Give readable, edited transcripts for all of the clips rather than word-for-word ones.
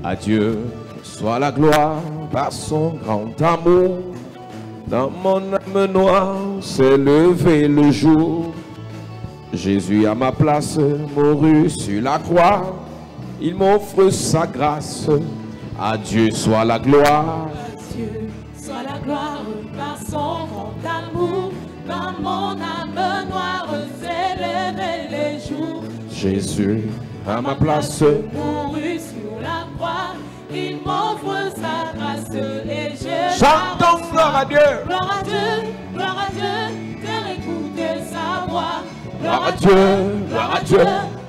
À Dieu soit la gloire par son grand amour. Dans mon âme noire s'est levé le jour. Jésus à ma place mourut sur la croix. Il m'offre sa grâce. À Dieu soit la gloire. À Dieu soit la gloire par son grand amour. Dans mon âme noire s'est levé le jour. Jésus à ma place mourut sur la croix. Il m'offre sa grâce et je chantons gloire à Dieu. Gloire à Dieu, faire écouter sa voix. Gloire à Dieu,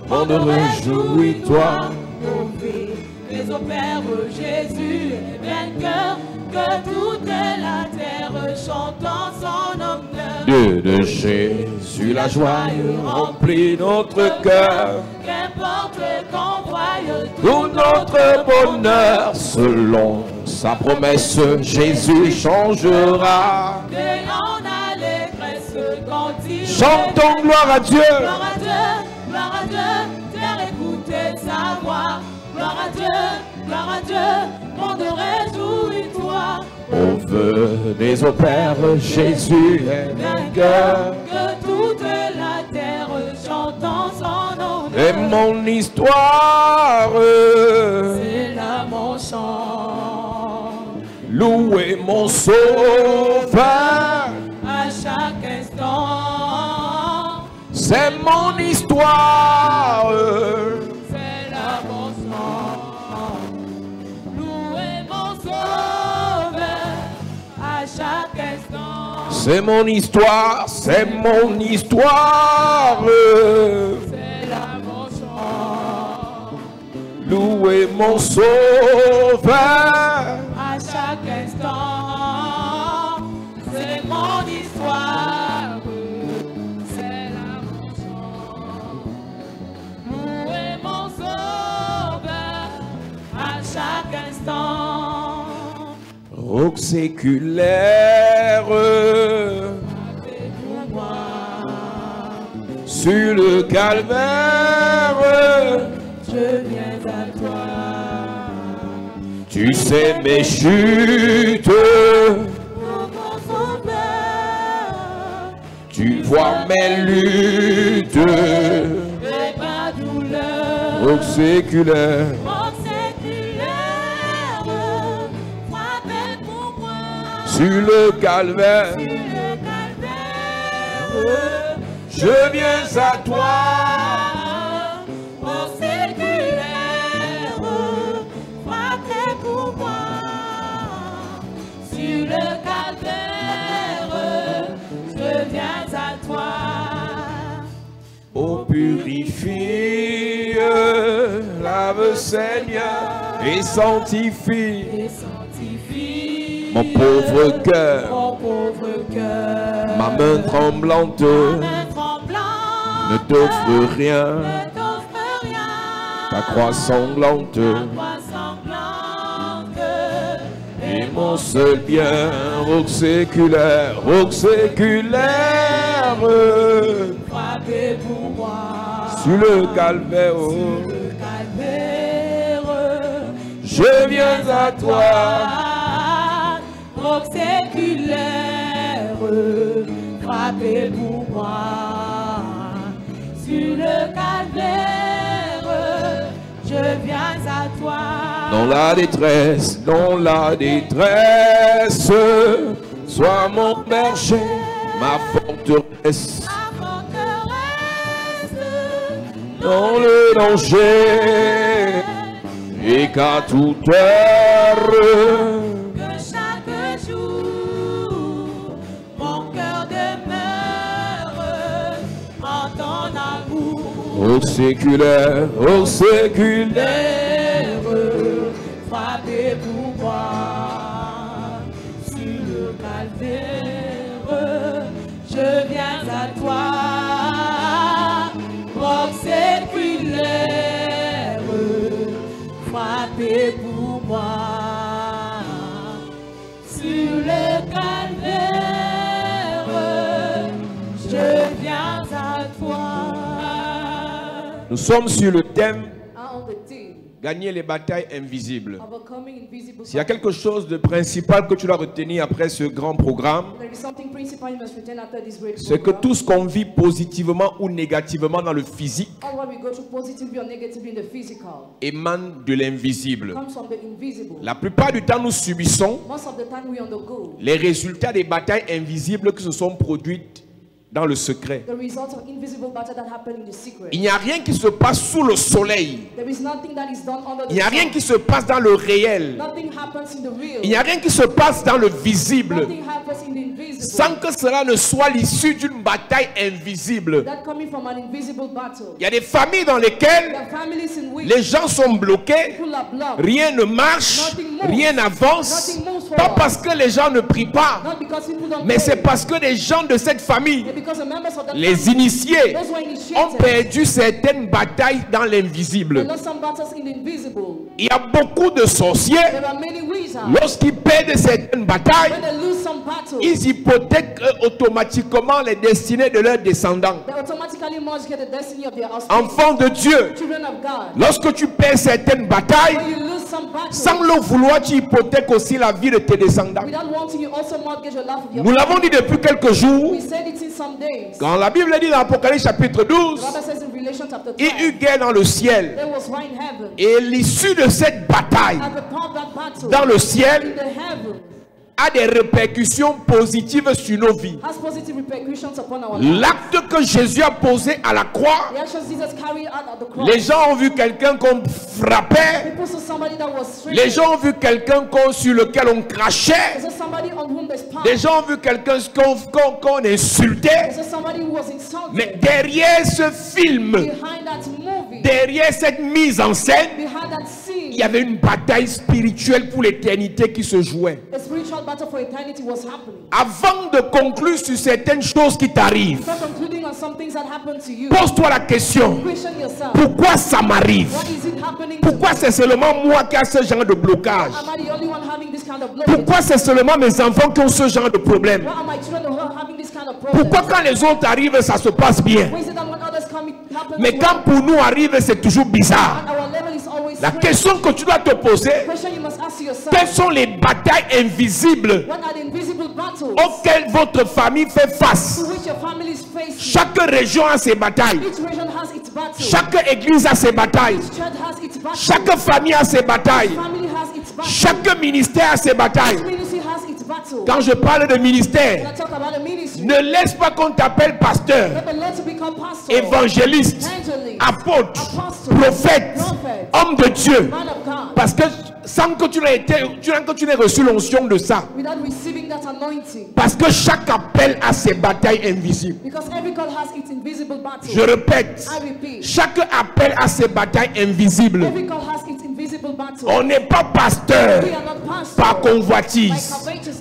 mon réjouis-toi. Les opères Jésus est vainqueur, que toute la terre chante en son honneur. Dieu de Jésus, la joie remplit notre cœur. Qu'importe qu'on voie Tout notre bonheur, selon sa promesse, Jésus changera. et en allégresse continue. Chantons gloire à Dieu. Gloire à Dieu, faire écouter sa voix. Gloire à Dieu, monde réjouis-toi. Au vœu des opères, Jésus est vainqueur. Que toute la terre chante en son honneur. Et mon histoire, C'est là mon chant. louez mon sauveur. À chaque instant, C'est mon histoire. c'est là mon chant. Louez mon sauveur. À chaque instant, C'est mon histoire, c'est mon histoire. c'est là mon chant. Louez mon sauveur. À chaque instant, c'est mon histoire. C'est là mon chant. Louez mon sauveur. À chaque instant. Roc séculaire Avec moi. sur le calvaire. Je viens à toi. Tu sais mes chutes, Mon sauveur. tu vois mes luttes. Et ma douleur. Roc séculaire Mon séculaire. Frappez pour moi. sur le calvaire. Sur le calvaire. Je viens à toi. Mon séculaire. Frappez pour moi. Sur le calvaire. Je viens à toi. Ô purifie, lave Seigneur et sanctifie Et sanctifie mon pauvre cœur, mon pauvre cœur. ma main tremblante Main tremblante ne t'offre rien, ne t'offre rien. ta croix sanglante Ta croix sanglante et mon seul bien, roc séculaire, frappez pour moi. sur le calvaire. Le calvaire. Je viens à toi. Roc séculaire, frappez pour moi. Sur le calvaire, je viens à toi. Dans la détresse, sois mon berger, ma forteresse. Ma forteresse, Dans le danger, et qu'à toute heure, que chaque jour, mon cœur demeure en ton amour. au séculaire, Frappez pour moi. Sur le calvaire, je viens à toi. Roc séculaire, frappez pour moi. Sur le calvaire, je viens à toi. Nous sommes sur le thème On the theme Gagner les batailles invisibles. Overcoming invisible S'il y a quelque chose de principal que tu dois retenir après ce grand programme, There is something principal you must retain after this great c'est que program. tout ce qu'on vit positivement ou négativement dans le physique All what we go through positively or negatively in the physical émane de l'invisible. comes from the invisible. La plupart du temps, nous subissons Most of the time we undergo les résultats des batailles invisibles qui se sont produites dans le secret. the results of invisible battle that happen in the secret. Il n'y a rien qui se passe sous le soleil. There is nothing that is done under Il n'y a the rien sun. qui se passe dans le réel. Nothing happens in the real. Il n'y a rien qui se passe dans le visible Nothing happens in the invisible. sans que cela ne soit l'issue d'une bataille invisible. That coming from an invisible battle. Il y a des familles dans lesquelles There are families in which les gens sont bloqués, people are blocked. rien ne marche, rien n'avance, pas parce que les gens ne prient pas, Not because people don't mais pray, c'est parce que les gens de cette famille, but because the members of the les family, initiés, those who are ont initiated, perdu certaines batailles dans they l'invisible. lost some battles in the invisible. Il y a beaucoup de sorciers, There are many wizards. lorsqu'ils perdent certaines batailles, When they lose some battles, ils hypothèquent automatiquement les destinées de leurs descendants. they automatically mortgage the destiny of their offspring. Enfants de Dieu, Children of God. lorsque tu perds certaines batailles, When you lose some battles, sans le vouloir, tu hypothèques aussi la vie de tes descendants. without wanting, you also mortgage your life of your Nous l'avons dit depuis quelques jours, We said it in some days. quand la Bible dit dans Apocalypse chapitre 12, The Bible says in Revelation chapter il 12, y eut guerre dans le ciel. there was war in heaven. Et l'issue de cette bataille At the part of that battle, dans le in ciel the heaven, a des répercussions positives sur nos vies. has positive repercussions upon our lives. L'acte que Jésus a posé à la croix, The actions Jesus carried out at the cross. les gens ont vu quelqu'un qu'on frappait, People saw somebody that was stricken. les gens ont vu quelqu'un sur lequel on crachait, They saw somebody on whom they spat. les gens ont vu quelqu'un qu'on insultait. They saw somebody who was insulted. Mais derrière ce film, Behind that movie, derrière cette mise en scène, behind that scene, il y avait une bataille spirituelle pour l'éternité qui se jouait. a spiritual battle for eternity was happening. Avant de conclure sur certaines choses qui t'arrivent, Before concluding on some things that happened to you, pose-toi la question, question yourself. pourquoi ça m'arrive? Why is it happening to me? Pourquoi c'est seulement moi qui a ce genre de blocage? Am I the only one having this kind of blockage? Pourquoi c'est seulement mes enfants qui ont ce genre de problème? Why are my children who are having this kind of problem? Pourquoi quand les autres arrivent, ça se passe bien? Why is it that when others come, it happens Mais well? quand pour nous arrive, c'est toujours bizarre. And our level is always La strange. question que tu dois te poser, The question you must ask yourself, quelles sont les batailles invisibles what are the invisible battles auxquelles votre famille fait face? to which your family is facing? Chaque région a ses batailles. Each region has its battle. Chaque église a ses batailles. Each church has its battle. Chaque famille a ses batailles. Family has its battle. Chaque ministère a ses batailles. Each ministry has its battle. Quand je parle de When ministère, I talk about a ministry, ne laisse pas qu'on t'appelle pasteur, let the Lord to become pastor, évangéliste, evangelist, apôtre, apostle, prophète, prophet, homme de Dieu. man of God. Parce que sans que tu n'aies reçu l'onction de ça. Without receiving that anointing. Parce que chaque appel a ses batailles invisibles. Because every call has its invisible battle. Je répète, I repeat. chaque appel a ses batailles invisibles. Every call has its invisible battle. On n'est pas pasteur We are not pastors. par convoitise.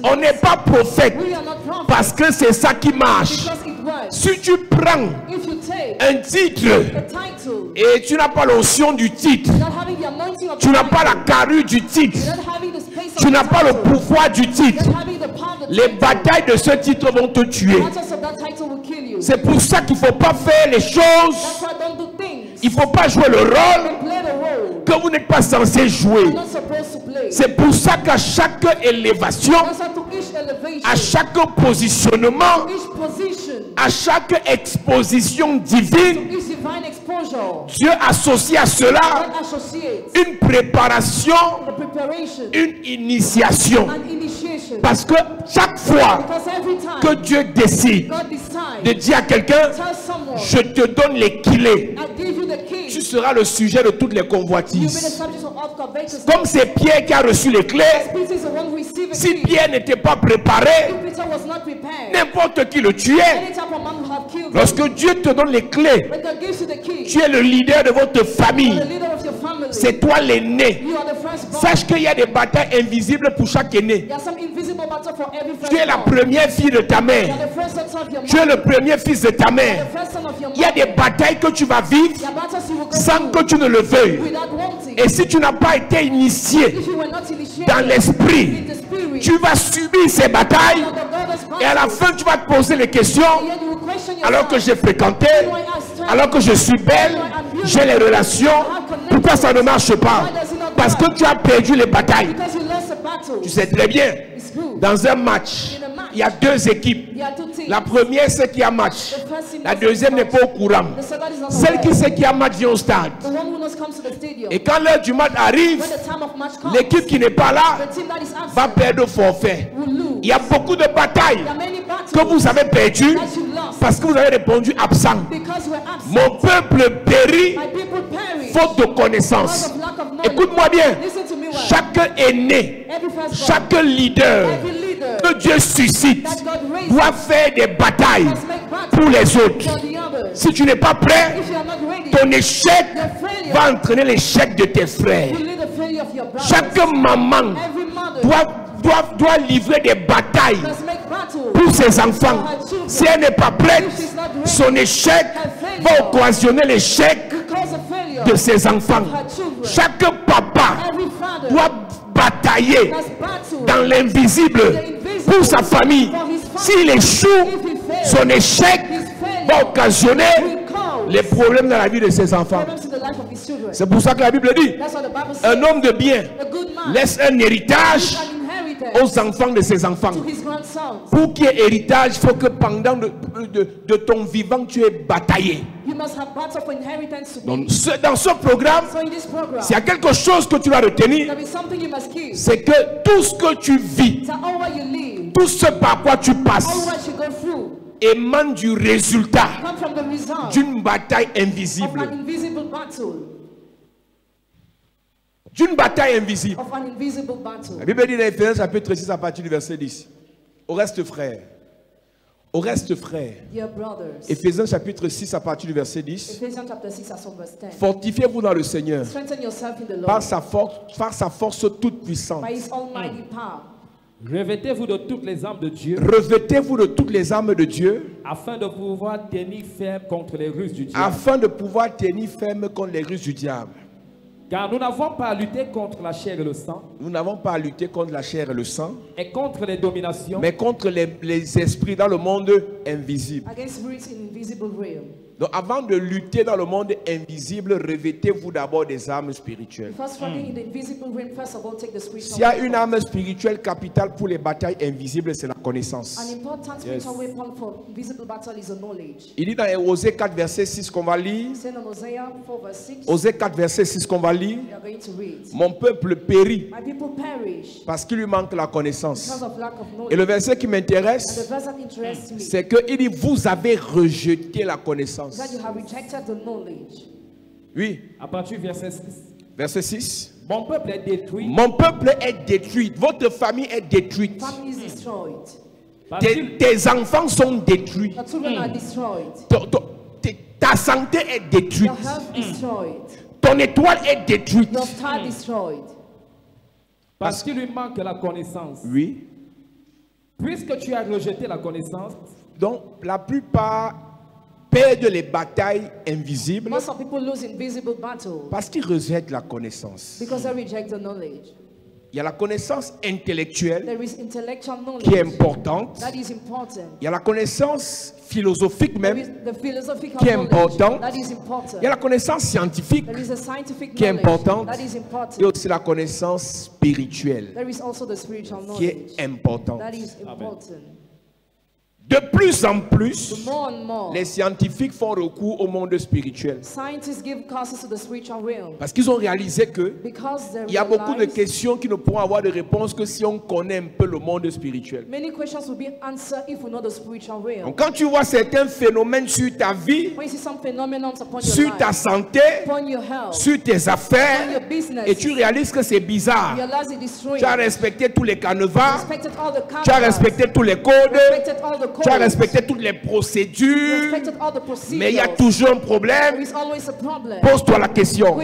On n'est pas prophète We are not prophets. parce que c'est ça qui marche. Because it works. Si tu prends If you take un titre a title, et tu n'as pas l'onction du titre, not having the anointing of tu the n'as pas la title, carrure du titre, not having the space of tu n'as the pas le title, pouvoir du titre, not having the power of the les title, batailles de ce titre vont te tuer. battles of that title will kill you. C'est pour ça qu'il ne faut pas faire les That's choses, why don't do things. il ne faut pas jouer le rôle And play the role que vous n'êtes pas censé jouer. you're not supposed to play. C'est pour ça qu'à chaque élévation, That's why to each elevation, à chaque positionnement, each position, à chaque exposition divine, each divine exposure, Dieu associe à cela God associates une préparation, the preparation une initiation. and initiation. Parce que chaque fois Because every time que Dieu décide God de decides, dire à quelqu'un, tell someone, je te donne les clés, I give you the key. tu seras le sujet de toutes les You'll be the convoitises. subject of all covetousness. Comme c'est Pierre qui a reçu les clés, Peter is the one who received the si key. Pierre n'était pas préparé, If Peter was not prepared, n'importe qui le tuait. any type of man would have killed him. Lorsque Dieu te donne les clés, When God gives you the key, tu es le leader de votre famille. the leader of your family, C'est toi l'aîné. you are the firstborn. Sache qu'il y a des batailles invisibles pour chaque aîné. There are some invisible battle for every Tu es la firstborn. première fille de ta You mère. are the first son of your Tu es mother. le premier fils de ta mère. The first son of your Il y a des mother. batailles que tu vas vivre There are battles you will go sans through que tu ne le veuilles. without wanting. Et si tu n'as pas été initié If you were not initiated dans l'esprit, in the spirit, tu vas subir ces batailles the goddess et à la battle, fin tu vas te poser les questions. and yet you will question Alors que yourself. j'ai fréquenté, Do I have strength? alors que je suis belle, j'ai les relations, pourquoi pourquoi ça ne marche pas? Parce que tu as perdu les batailles. Tu sais très bien, dans un match, il y a deux équipes. La première, c'est qu'il y a match. La deuxième n'est pas au courant. Celle qui sait qu'il y a match vient au stade. Et quand l'heure du match arrive, l'équipe qui n'est pas là va perdre au forfait. Il y a beaucoup de batailles que vous avez perdues parce que vous avez répondu absent. Mon peuple périt faute de connaissance. Écoute-moi bien. Chaque aîné, chaque leader que Dieu suscite doit faire des batailles pour les autres. Si tu n'es pas prêt, ton échec va entraîner l'échec de tes frères. Chaque maman doit livrer des batailles pour ses enfants. Si elle n'est pas prête, son échec va occasionner l'échec de ses enfants. Chaque papa doit batailler dans l'invisible pour sa famille. S'il échoue, son échec va occasionner les problèmes dans la vie de ses enfants. C'est pour ça que la Bible dit, un homme de bien laisse un héritage aux enfants de ses enfants. Pour qu'il y ait héritage, il faut que pendant de ton vivant, tu aies bataillé. Donc, dans ce programme, s'il y a quelque chose que tu vas retenir, c'est que tout ce que tu vis, tout ce par quoi tu passes, émane du résultat d'une bataille invisible. D'une bataille invisible. La Bible dit dans Éphésiens chapitre 6 à partir du verset 10. Au reste frères. Au reste frères. Éphésiens chapitre 6 à partir du verset 10. Fortifiez-vous dans le Seigneur. Par sa force toute puissante. Revêtez-vous de toutes les armes de Dieu. Revêtez-vous de toutes les armes de Dieu. Afin de pouvoir tenir ferme contre les ruses du diable. Afin de pouvoir tenir ferme contre les ruses du diable. Car nous n'avons pas à lutter contre la chair et le sang. Nous n'avons pas à lutter contre la chair et le sang. Et contre les dominations. Mais contre les esprits dans le monde invisible. Donc avant de lutter dans le monde invisible, revêtez-vous d'abord des armes spirituelles. S'il y a une arme spirituelle capitale pour les batailles invisibles, c'est la connaissance. Yes. Il dit dans Osée 4 verset 6 qu'on va lire. Osée 4 verset 6 qu'on va lire. Mon peuple périt parce qu'il lui manque la connaissance. Et le verset qui m'intéresse, c'est qu'il dit vous avez rejeté la connaissance. Oui. À partir du verset 6. Verset 6. Mon peuple est détruit. Mon peuple est détruit. Votre famille est détruite. Tes enfants sont détruits. Ta santé est détruite. Ton étoile est détruite. Parce qu'il lui manque la connaissance. Oui. Puisque tu as rejeté la connaissance. Donc la plupart perdent les batailles invisibles parce qu'ils rejettent la connaissance. Il y a la connaissance intellectuelle qui est importante. Il y a la connaissance philosophique même qui est importante. Il y a la connaissance scientifique qui est importante. Et aussi la connaissance spirituelle qui est importante. De plus en plus, les scientifiques font recours au monde spirituel. Parce qu'ils ont réalisé que il y a beaucoup de questions qui ne pourront avoir de réponse que si on connaît un peu le monde spirituel. Donc quand tu vois certains phénomènes sur ta vie, sur ta santé, sur tes affaires, et tu réalises que c'est bizarre, tu as respecté tous les canevas, tu as respecté tous les codes, tu as respecté toutes les procédures, mais il y a toujours un problème. Pose-toi la question.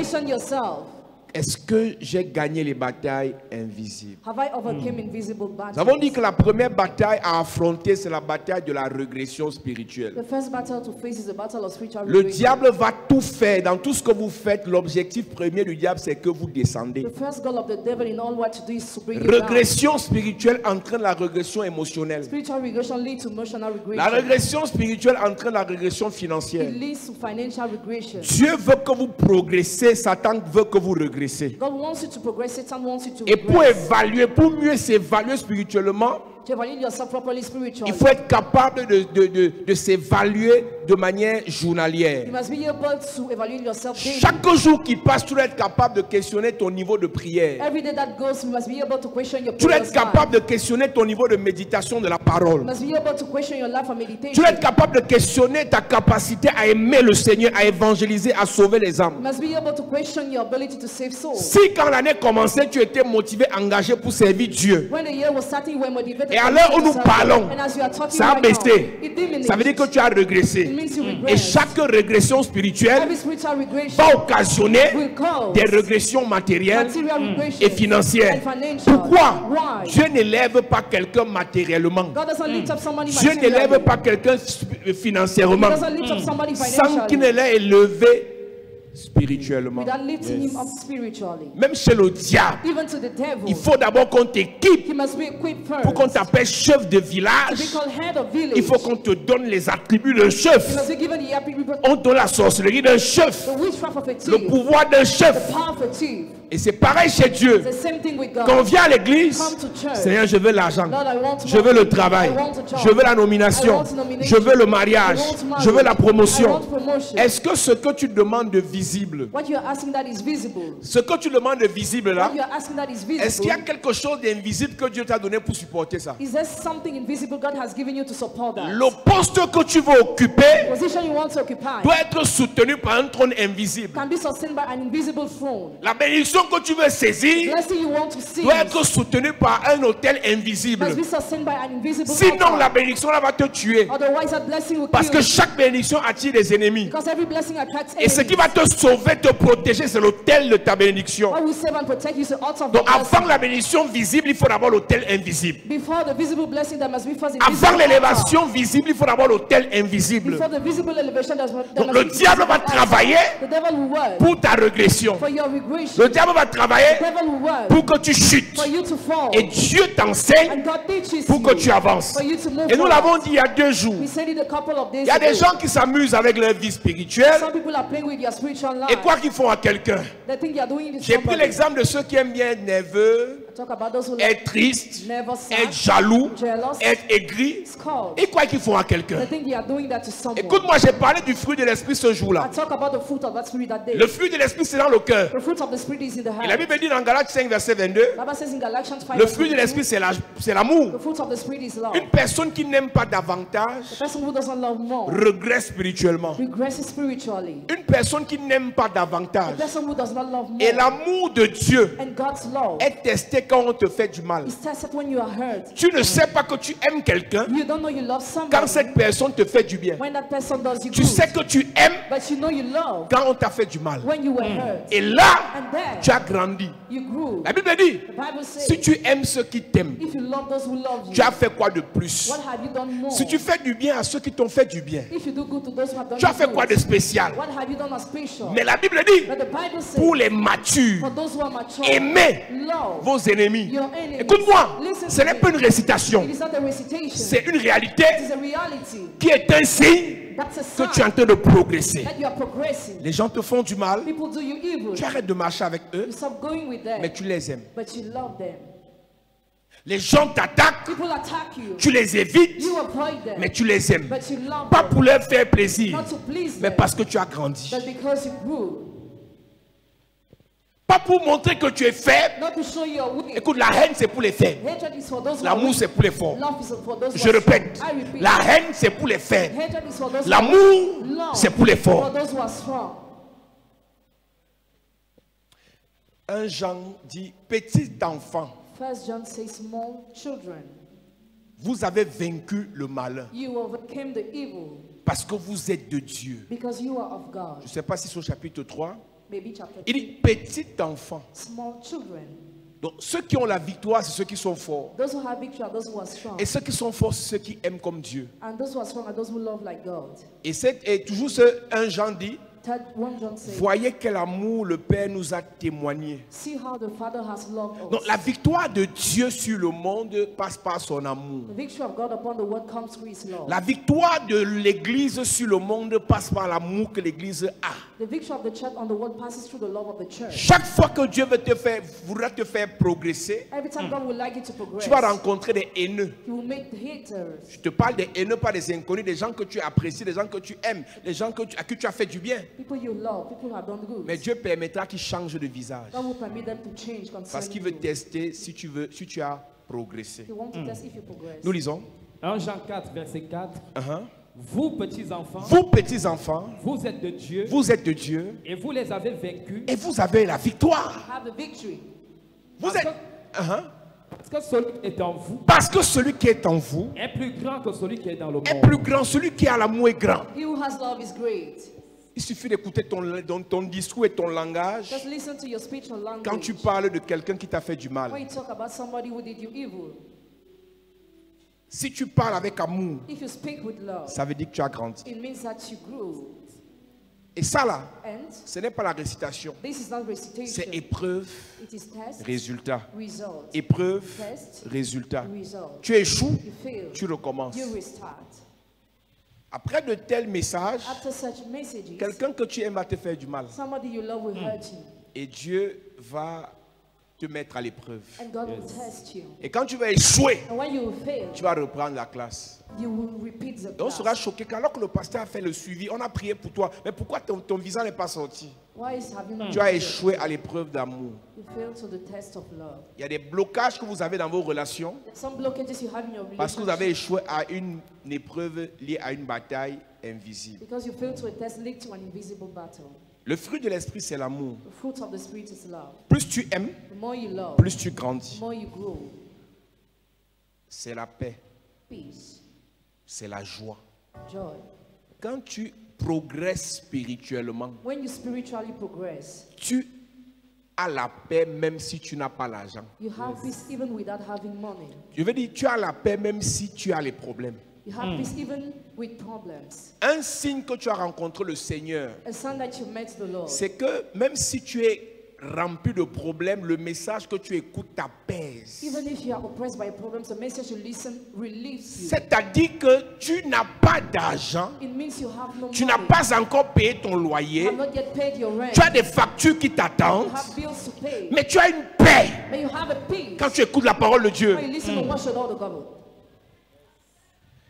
est-ce que j'ai gagné les batailles invisibles? Have I overcome invisible Nous battles? avons dit que la première bataille à affronter, c'est la bataille de la régression spirituelle. The first battle to face is the battle of spiritual Le regression. diable va tout faire. Dans tout ce que vous faites, l'objectif premier du diable, c'est que vous descendez. The first goal of the devil in all what to do is to bring you down. Régression spirituelle entraîne la régression émotionnelle. Spiritual regression leads to emotional La regression. régression spirituelle entraîne la régression financière. It leads to financial regression. Dieu veut que vous progressez, Satan veut que vous régressez. God wants you to progress, Satan wants you to Et pour regress. évaluer, pour mieux s'évaluer spirituellement, To evaluate yourself properly spiritually, il faut être capable de s'évaluer de manière journalière. you must be able to evaluate yourself daily. Chaque jour qui passe, tu dois être capable de questionner ton niveau de prière. Every day that goes, you must be able to question your Tu dois prayers être capable de questionner ton niveau de méditation de la You parole. must be able to question your life of Tu meditation. dois être capable de questionner ta capacité à aimer le Seigneur, à évangéliser, à sauver les You âmes. must be able to question your ability to save souls. Si quand l'année commençait, tu étais motivé, engagé pour servir Dieu, When the year was starting, you were motivated. et à to l'heure où serve nous God. parlons, And as you are talking ça a right now, baissé. it diminished. Ça veut dire que tu as It régressé. means you Et regress. chaque régression spirituelle Every spiritual regression va occasionner will cause des régressions matérielles material regression et financières. and financial. Pourquoi? Why? Dieu n'élève pas quelqu'un matériellement. God doesn't lift up somebody Dieu materially. n'élève pas quelqu'un He financièrement doesn't lift up somebody sans qu'il financially ne l'ait élevé spirituellement. without lifting him up spiritually. Même chez le diable, Even to the devil, il faut d'abord qu'on t'équipe he must be equipped first. pour qu'on t'appelle chef de To be village. called head of village, Il faut qu'on te donne les attributs d'un he chef. must be given the attribute, On donne la sorcellerie d'un chef, the witchcraft of a le thief, pouvoir d'un the chef. power of a thief. Et c'est pareil chez Dieu. The same thing with God. Quand on vient à l'église, Come to church. Seigneur, je veux l'argent, Lord, I want je veux le money. travail, I want a job. je veux la I nomination, want nomination. je veux le mariage, I want marriage. je veux la I promotion. want promotion. Est-ce que ce que tu demandes de visible, What you are asking that is visible. ce que tu demandes de visible là, What you are asking that is est-ce qu'il y a visible. quelque chose d'invisible que Dieu t'a donné pour supporter ça? Is there something invisible God has given you to support that? Le poste que tu veux occuper Position you want to occupy doit être soutenu par un trône invisible. can be sustained by an invisible throne. La bénédiction que tu veux saisir Blessing you want to see doit être soutenue par un hôtel must invisible. be sustained by an invisible Sinon, altar. la bénédiction là va te tuer. Otherwise, that blessing will Parce kill que you. chaque bénédiction attire des ennemis. Because every blessing attracts Et ce qui enemies. va te sauver, te protéger, c'est l'autel de ta bénédiction. What will save and protect you is the altar of Donc the avant blessing. la bénédiction visible, il faut d'abord l'autel invisible. Before the visible blessing, there must be first Avant invisible altar. l'élévation visible, il faut d'abord l'autel invisible. Before the visible elevation, there must Donc be le visible diable va altar. travailler The devil will work pour ta régression. for your regression. Le diable va travailler The devil will work pour que tu chutes. for you to fall. Et Dieu t'enseigne And God teaches pour que you tu avances. for you to move Et nous forward. l'avons dit il y a 2 jours. We said it a couple of days Il y a des ago. gens qui s'amusent avec leur vie spirituelle Some people are playing with your spiritual life. et quoi qu'ils font à quelqu'un. They think they are doing it to J'ai pris somebody. l'exemple de ceux qui aiment bien être nerveux, Talk about those who être tristes, never sad, être jaloux, jealous, être aigris. scold. Et quoi qu'ils font à They quelqu'un. think they are doing that to someone. Écoute-moi, j'ai parlé du fruit de l'esprit ce I jour-là. talk about the fruit of that spirit that day. Le fruit de l'esprit, c'est dans le cœur. The fruit of the spirit is in the Et la heart. Bible dit dans Galates 5, verset 22, The Bible says in Galatians 5, le fruit de l'esprit, c'est l'amour. the fruit of the spirit is love. Une personne qui n'aime pas The davantage person who doesn't love more regresse spirituellement. regresses spiritually. Une personne qui n'aime pas The davantage. person who does not love Et more l'amour de Dieu and God's love est testé quand on te fait du mal. is tested when you are hurt. Tu ne sais pas que tu aimes quelqu'un You don't know you love quand somebody cette personne te fait du bien. when that person does you Tu good. sais que tu aimes But you know you love quand on t'a fait du mal. when you were hurt. Et là, And then tu as grandi. you grew. La Bible dit, The Bible says, si tu aimes ceux qui t'aiment, if you love those who love tu you, as fait quoi de plus? what have you done more? Si tu fais du bien à ceux qui t'ont fait du bien, If you do good to those who have done tu as you fait good, quoi de spécial? what have you done as special? Mais la Bible dit, But the Bible says, pour les matures, for those who are mature, aimez love vos ennemis. your enemies. Écoute-moi, Listen ce to n'est me. pas une récitation, It is not a recitation. c'est une réalité It is a reality. qui est un signe That's a que tu es en sign train de progresser. that you are progressing. Les gens te font du mal, People do you evil. tu arrêtes de marcher avec eux, You stop going with them, mais tu les aimes. but you love them. Les gens t'attaquent, People attack you. tu les évites, You avoid them, mais tu les aimes. but you love Pas them. pour leur faire plaisir, Not to please mais them, parce que tu as grandi. but because you grew. Pas pour montrer que tu es faible. Not to show you are weak. Écoute, la haine c'est pour les faibles. Hatred is for those who are L'amour weak. c'est pour les forts. Love is for those who Je are répète, strong. I repeat. la haine c'est pour les faibles. Hatred is for those who are L'amour weak. Love c'est pour les for forts. those who are strong. 1 Jean dit, petit enfant, 1 John says, small children, vous avez vaincu le malin you overcame the evil parce que vous êtes de Dieu. because you are of God. Je ne sais pas si c'est au chapitre 3. maybe chapter Il 2, dit petit enfant. small children. Donc ceux qui ont la victoire, c'est ceux qui sont forts. Those who have victory are those who are strong. Et ceux qui sont forts, c'est ceux qui aiment comme Dieu. And those who are strong are those who love like God. Et toujours un Jean dit, 1 John says, voyez quel amour le Père nous a témoigné. see how the Father has loved us. Donc la victoire de Dieu sur le monde passe par son amour. The victory of God upon the world comes through His love. La victoire de l'Église sur le monde passe par l'amour que l'Église a. The victory of the church on the world passes through the love of the church. Chaque fois que Dieu voudra te faire progresser, Every time God would like you to progress, tu vas rencontrer des haineux. He will make the haters. Je te parle des haineux, pas des inconnus, des gens que tu apprécies, des gens que tu aimes, des gens à qui tu as fait du bien. People you love, people who have done good. Mais Dieu permettra qu'ils changent de visage. God will permit them to change Parce concerning qu'il veut you. tester si tu as progressé. He wants to test if you progress. Nous lisons. 1 Jean 4, verset 4. Uh-huh. Vous, petits enfants, Vous, petits enfants, vous êtes de Dieu vous êtes de Dieu et vous les avez vaincus. et vous avez la victoire. Have the victory. Vous Parce êtes. Uh-huh. Parce que celui qui est en vous Parce que celui qui est en vous est plus grand que celui qui est dans le est monde. plus grand. Celui qui a l'amour est grand. He who has love is great. Il suffit d'écouter ton discours et ton langage Just listen to your speech and language. quand tu parles de quelqu'un qui t'a fait du mal. When you talk about somebody who did you evil, Si tu parles avec amour, if you speak with love, ça veut dire que tu as grandi. it means that you grew. Et ça là, And ce n'est pas la récitation. this is not recitation. C'est épreuve, It is test, résultat. result. Épreuve, Test, résultat. result. Tu échoues, You fail. tu recommences. You restart. Après de tels messages, After such messages, quelqu'un que tu aimes va te faire du mal. somebody you love will hurt you. Et Dieu va te mettre à l'épreuve. And God will test you. Et quand tu vas échouer, And when you fail, tu vas reprendre la classe. you will repeat the Et on class. sera choqué qu'alors que le pasteur a fait le suivi, on a prié pour toi. Mais pourquoi ton visage n'est pas sorti? Why is having Tu as échoué à l'épreuve d'amour. You fail to the test of love. Il y a des blocages que vous avez dans vos relations Some blockages you have in your parce que vous avez relationship échoué à une épreuve liée à une bataille invisible. because you fail to a test linked to an invisible battle. Le fruit de l'esprit, c'est l'amour. The fruit of the Spirit is love. Plus tu aimes, The more you love, plus tu grandis. the more you grow. C'est la paix, Peace, c'est la joie. joy. Quand tu progresses spirituellement, When you spiritually progress, tu as la paix même si tu n'as pas l'argent. you have peace even without having money. Je veux dire, tu as la paix même si tu as les problèmes. You have peace even with problems. Un signe que tu as rencontré le Seigneur, A sign that you met the Lord. c'est que même si tu es rempli de problèmes, le message que tu écoutes t'apaise. Even if you are oppressed by problems, the message you listen relieves you. C'est-à-dire que tu n'as pas d'argent, It means you have no tu n'as money. pas encore payé ton You loyer, have not yet paid your rent. tu as des factures qui You t'attendent, have bills to pay. mais tu as une paix But you have a peace. quand tu écoutes la parole de Dieu. When you listen to what should all the government.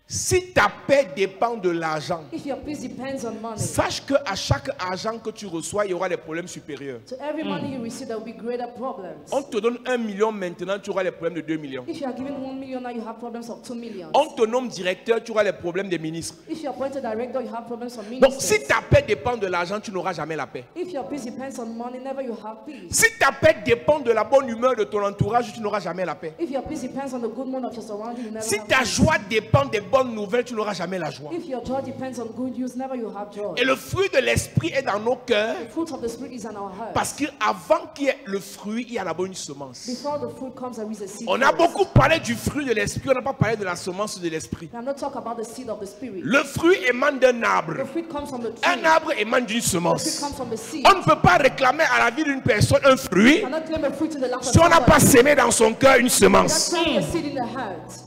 Si ta paix dépend de l'argent, If your peace depends on money, sache qu'à chaque argent que tu reçois, il y aura des problèmes supérieurs. to every money you receive, there will be greater problems. On te donne 1 million maintenant, tu auras les problèmes de 2 millions. If you are given 1 million, now you have problems of 2 million. On te nomme directeur, tu auras les problèmes des ministres. If you are appointed director, you have problems of Donc ministers. si ta paix dépend de l'argent, tu n'auras jamais la paix. If your peace depends on money, never you have peace. Si ta paix dépend de la bonne humeur de ton entourage, tu n'auras jamais la paix. If your peace depends on the good mood of your surroundings, you never Si have ta peace. joie dépend des bonnes nouvelles, tu n'auras jamais la joie. If your joy depends on good news, never you have joy. Et le fruit de l'esprit est dans nos cœurs The fruit of the Spirit is in our hearts. parce qu'avant qu'il y ait le fruit, il y a d'abord une semence. Before the fruit comes, there is a seed. On a first. beaucoup parlé du fruit de l'esprit, on n'a pas parlé de la semence de l'esprit. We have not talked about the seed of the Spirit. Le fruit émane d'un arbre. The fruit comes from the Un tree. arbre émane d'une The fruit semence. comes from the seed. On ne peut pas réclamer à la vie d'une personne un fruit You cannot claim a fruit in the life of si on n'a pas somebody. sémé dans son cœur une That's semence. planting a seed in the heart.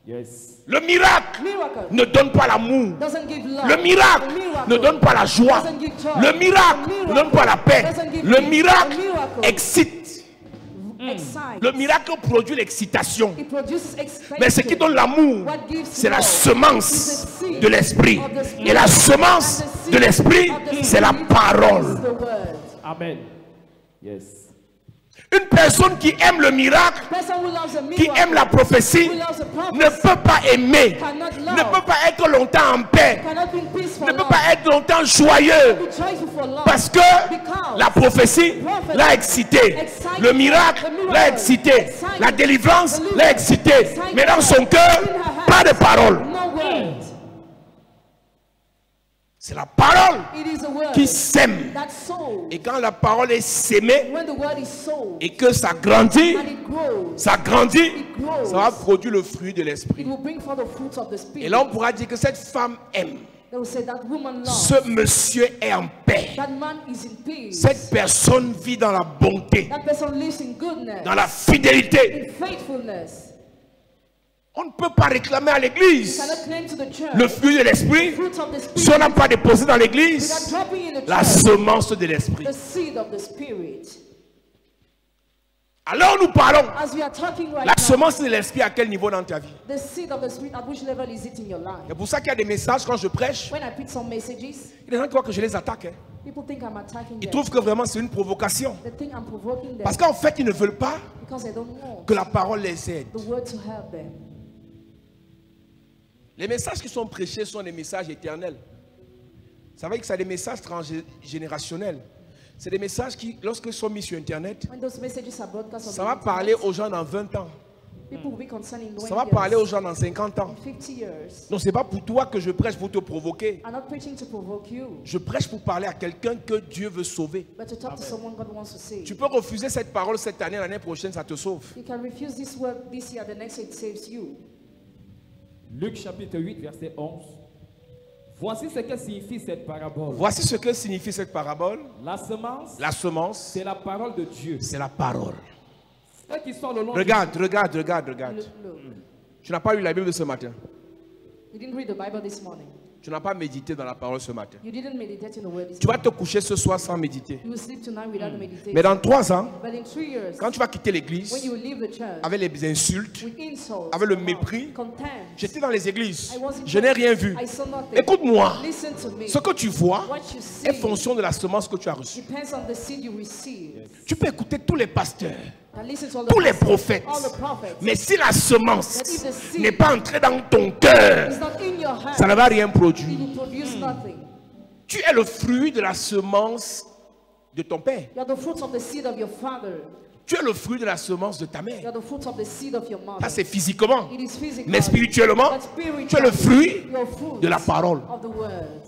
Yes. Le miracle Miracle ne donne pas l'amour. doesn't give love. Le miracle The miracle ne donne pas la joie. doesn't give joy. Le miracle The ne donne pas la paix. doesn't give Le peace. miracle The miracle excite. excites. Le miracle produit l'excitation. It produces excitement. Mais ce qui donne l'amour, What gives c'est la love semence is the seed de l'esprit. of the spirit. Et la semence And the seed de l'esprit, of the c'est la spirit parole. is the word. Amen. Yes. Une personne qui aime le miracle, Person who loves a qui miracle, aime la prophétie, who loves a prophet, ne peut pas aimer, cannot ne love, peut pas être longtemps en paix, cannot be in peace for ne peut love, pas être longtemps joyeux. be joyful for love. Parce que Because la prophétie prophet l'a excité, excited, le miracle the miracle l'a excité, excited, la délivrance the l'a excité. excited, Mais dans son cœur, in her heart, pas de parole. no word. C'est la parole It is the word qui sème. that sows. Et quand la parole est sémée When the word is sown et que ça grandit, and it grows, ça grandit, it grows. ça va produire le fruit de It l'esprit. will bring forth the fruits of the Et spirit. là, on pourra dire que cette femme aime. They will say that woman loves. Ce monsieur est en paix. That man is in peace. Cette personne vit dans la bonté, That person lives in goodness, dans la fidélité. in faithfulness. On ne peut pas réclamer à You l'église cannot claim to the church le fruit de l'esprit fruits of the si on spirit n'a pas déposé dans without l'église dropping in the la church semence de l'esprit. the seed of the spirit. Alors nous parlons. As we are talking right La now, semence de l'esprit à quel niveau dans ta vie? the seed of the spirit, at which level is it in your life? C'est pour ça qu'il y a des messages quand je prêche. When I pick some messages, Il y a des gens qui croient que je les attaque. Hein. people think I'm attacking Ils them. trouvent que vraiment c'est une provocation. They think I'm provoking them Parce qu'en fait, ils ne veulent pas because they don't want que la parole les aide. the word to help them. Les messages qui sont prêchés sont des messages éternels. Ça veut dire que c'est des messages transgénérationnels. C'est des messages qui, lorsqu'ils sont mis sur Internet, When those messages are broadcast on ça the va internet, parler aux gens dans 20 ans. people will be concerned in 20 Ça va years, parler aux gens dans 50 ans. in 50 years. Donc, ce n'est pas pour toi que je prêche pour te provoquer. I'm not preaching to provoke you, Je prêche pour parler à quelqu'un que Dieu veut sauver. but to talk to someone God wants to save. Tu peux refuser cette parole cette année, l'année prochaine, ça te sauve. You can refuse this word this year, the next year it saves you. Luc chapitre 8, verset 11. Voici ce que signifie cette parabole. Voici ce que signifie cette parabole. La semence, La semence, c'est la parole de Dieu. c'est la parole. Ceux qui sont le long Regarde. Look. Tu n'as pas lu la Bible ce matin. You didn't read the Bible this morning. Tu n'as pas médité dans la parole ce matin. You didn't meditate in the word this Tu vas morning. te coucher ce soir sans méditer. You will sleep tonight without meditation. Mais dans 3 ans, But in 3 years, quand tu vas quitter when l'église, you leave the church, avec les insultes, with insults, avec le mépris, contempt, j'étais dans les églises, I was in je n'ai church, rien vu. I saw nothing. Écoute-moi, Listen to me. ce que tu vois What you see est fonction de la semence que tu as reçue. depends on the seed you receive. Tu peux écouter tous les pasteurs, And listen to all the tous les pastors, prophètes, all the prophets. mais si la semence That if the seed n'est pas entrée dans ton cœur, It's not in your hand, ça ne va rien it produire. will produce nothing. Tu es le fruit de la semence de ton père. You are the fruits of the seed of your father. Tu es le fruit de la semence de ta You mère. are the fruits of the seed of your mother. Ça, c'est physiquement. It is physical. Mais spirituellement, But spiritually, tu es le fruit your fruits de la parole. of the word.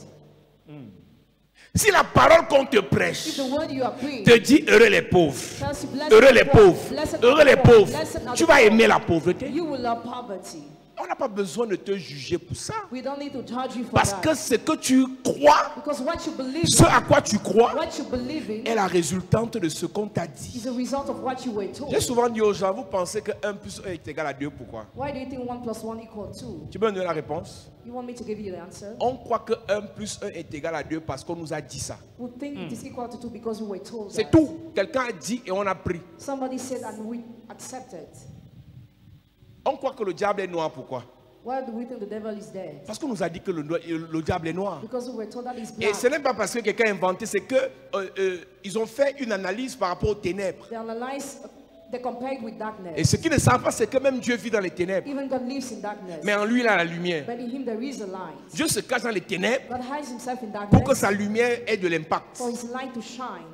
Si la parole qu'on te If prêche the word you are preaching te dit heureux les pauvres, tells you blessed heureux are les the poor, pauvres, blessed are heureux the les poor, pauvres, blessed are tu the vas poor, aimer la pauvreté. you will love poverty. On n'a pas besoin de te juger pour ça. We don't need to judge you for Parce that. que ce que tu crois, Because what you believe ce in, à quoi tu crois, what you believe in est la résultante de ce qu'on t'a dit. is a result of what you were told. J'ai souvent dit aux gens, vous pensez que 1 plus 1 est égal à 2, pourquoi? Why do you think 1 plus 1 equal 2? Tu peux me donner la réponse? You want me to give you the answer? On croit que 1 plus 1 est égal à 2 parce qu'on nous a dit ça. We think it is equal to 2 because we were told C'est that. tout. Quelqu'un a dit et on a pris. Somebody said and we accepted. On croit que le diable est noir, pourquoi? Why do we think the devil is dead? Parce qu'on nous a dit que le diable est noir. Because we were told that he's Et black. ce n'est pas parce que quelqu'un a inventé, c'est que ils ont fait une analyse par rapport aux ténèbres. They analyze, they compare it with darkness. Et ce qu'ils ne savent pas, c'est que même Dieu vit dans les ténèbres. Even God lives in darkness. Mais en lui, il a la lumière. But in him there is a light. Dieu se cache dans les ténèbres God hides himself in pour que darkness sa lumière ait de l'impact. for his light to shine.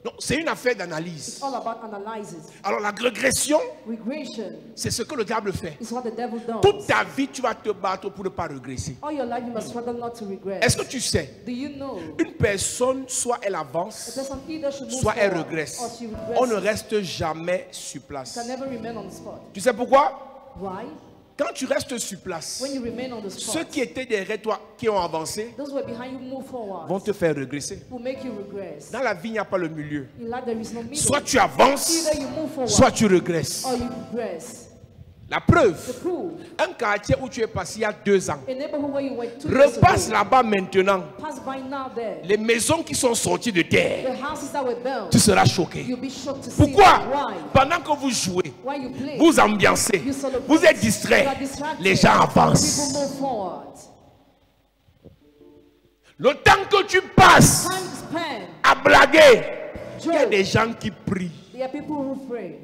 Donc, c'est une affaire It's d'analyse. all about analysis. Alors, la régression, Regression c'est ce que le diable fait. is what the devil does. Toute ta vie, tu vas te battre pour ne pas régresser. All your life you must struggle not to regret. Est-ce que tu sais, Do you know une personne, soit elle a avance, person either should move soit elle forward regresse. or she On ne regresses. reste jamais sur place. Can never remain on the spot. Tu sais pourquoi? Why? Quand tu restes sur place, When you remain on the ceux spot, qui étaient derrière toi, qui ont avancé, those who are behind you move forward, vont te faire regresser. will make you regress. Dans la vie, il n'y a pas le milieu. In life there is no middle. Soit tu avances, Either you move forward soit tu regresses. or you regress. La The preuve, proof, un quartier où tu es passé il y a 2 ans, a neighborhood where you were 2 years repasse ago, là-bas maintenant. pass by now there. Les maisons qui sont sorties de terre, The houses that were built, tu seras choqué. you'll be shocked to see Pourquoi? them. Why? Pendant que vous jouez, Why you play? vous ambiancez, You celebrate. vous êtes You distrait, are distracted. les gens People avancent. move forward. Le temps que tu passes Time spent. à blaguer, il y a Joke. des gens qui prient. There are people who pray.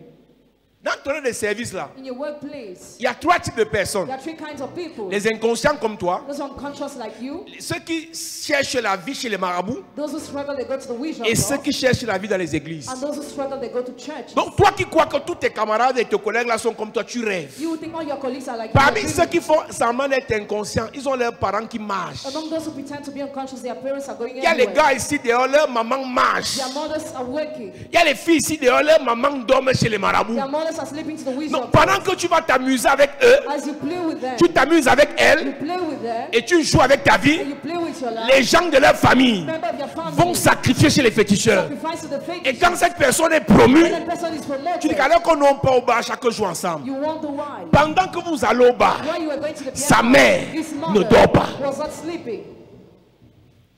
Dans ton de service là, In your workplace, il y a 3 types de personnes. there are 3 kinds of people. Les inconscients comme toi, Those unconscious like you, ceux qui cherchent la vie chez les marabouts those who struggle, they go to the witch et ceux doctor, qui cherchent la vie dans les églises. and those who struggle, they go to church. Donc toi qui crois que tous tes camarades et tes collègues là sont comme toi, tu rêves. You would think all your colleagues are like you. Parmi but ceux really, qui font semblant d'être inconscients, ils ont leurs parents qui marchent. among those who pretend to be unconscious, their parents are going Il y a les everywhere. gars ici dehors, leur maman marche. Their mothers are working. Il y a les filles ici dehors, leur maman dorment chez les marabouts. Their mothers are sleeping to the witch Donc doctor. pendant que tu vas t'amuser avec eux, As you play with them, tu t'amuses avec you elles play with them, et tu joues avec ta vie, and you play with your life. les gens de leur famille Member of your family vont sacrifier chez les féticheurs. sacrifice to the faith. Et quand cette personne est promue, When that person is tu dis promoted, qu'alors qu'on n'ont pas au bar chaque jour ensemble. you wonder why. Pendant que vous allez au bar, While you were going to the sa piano, mère his ne mother dort pas. was not sleeping.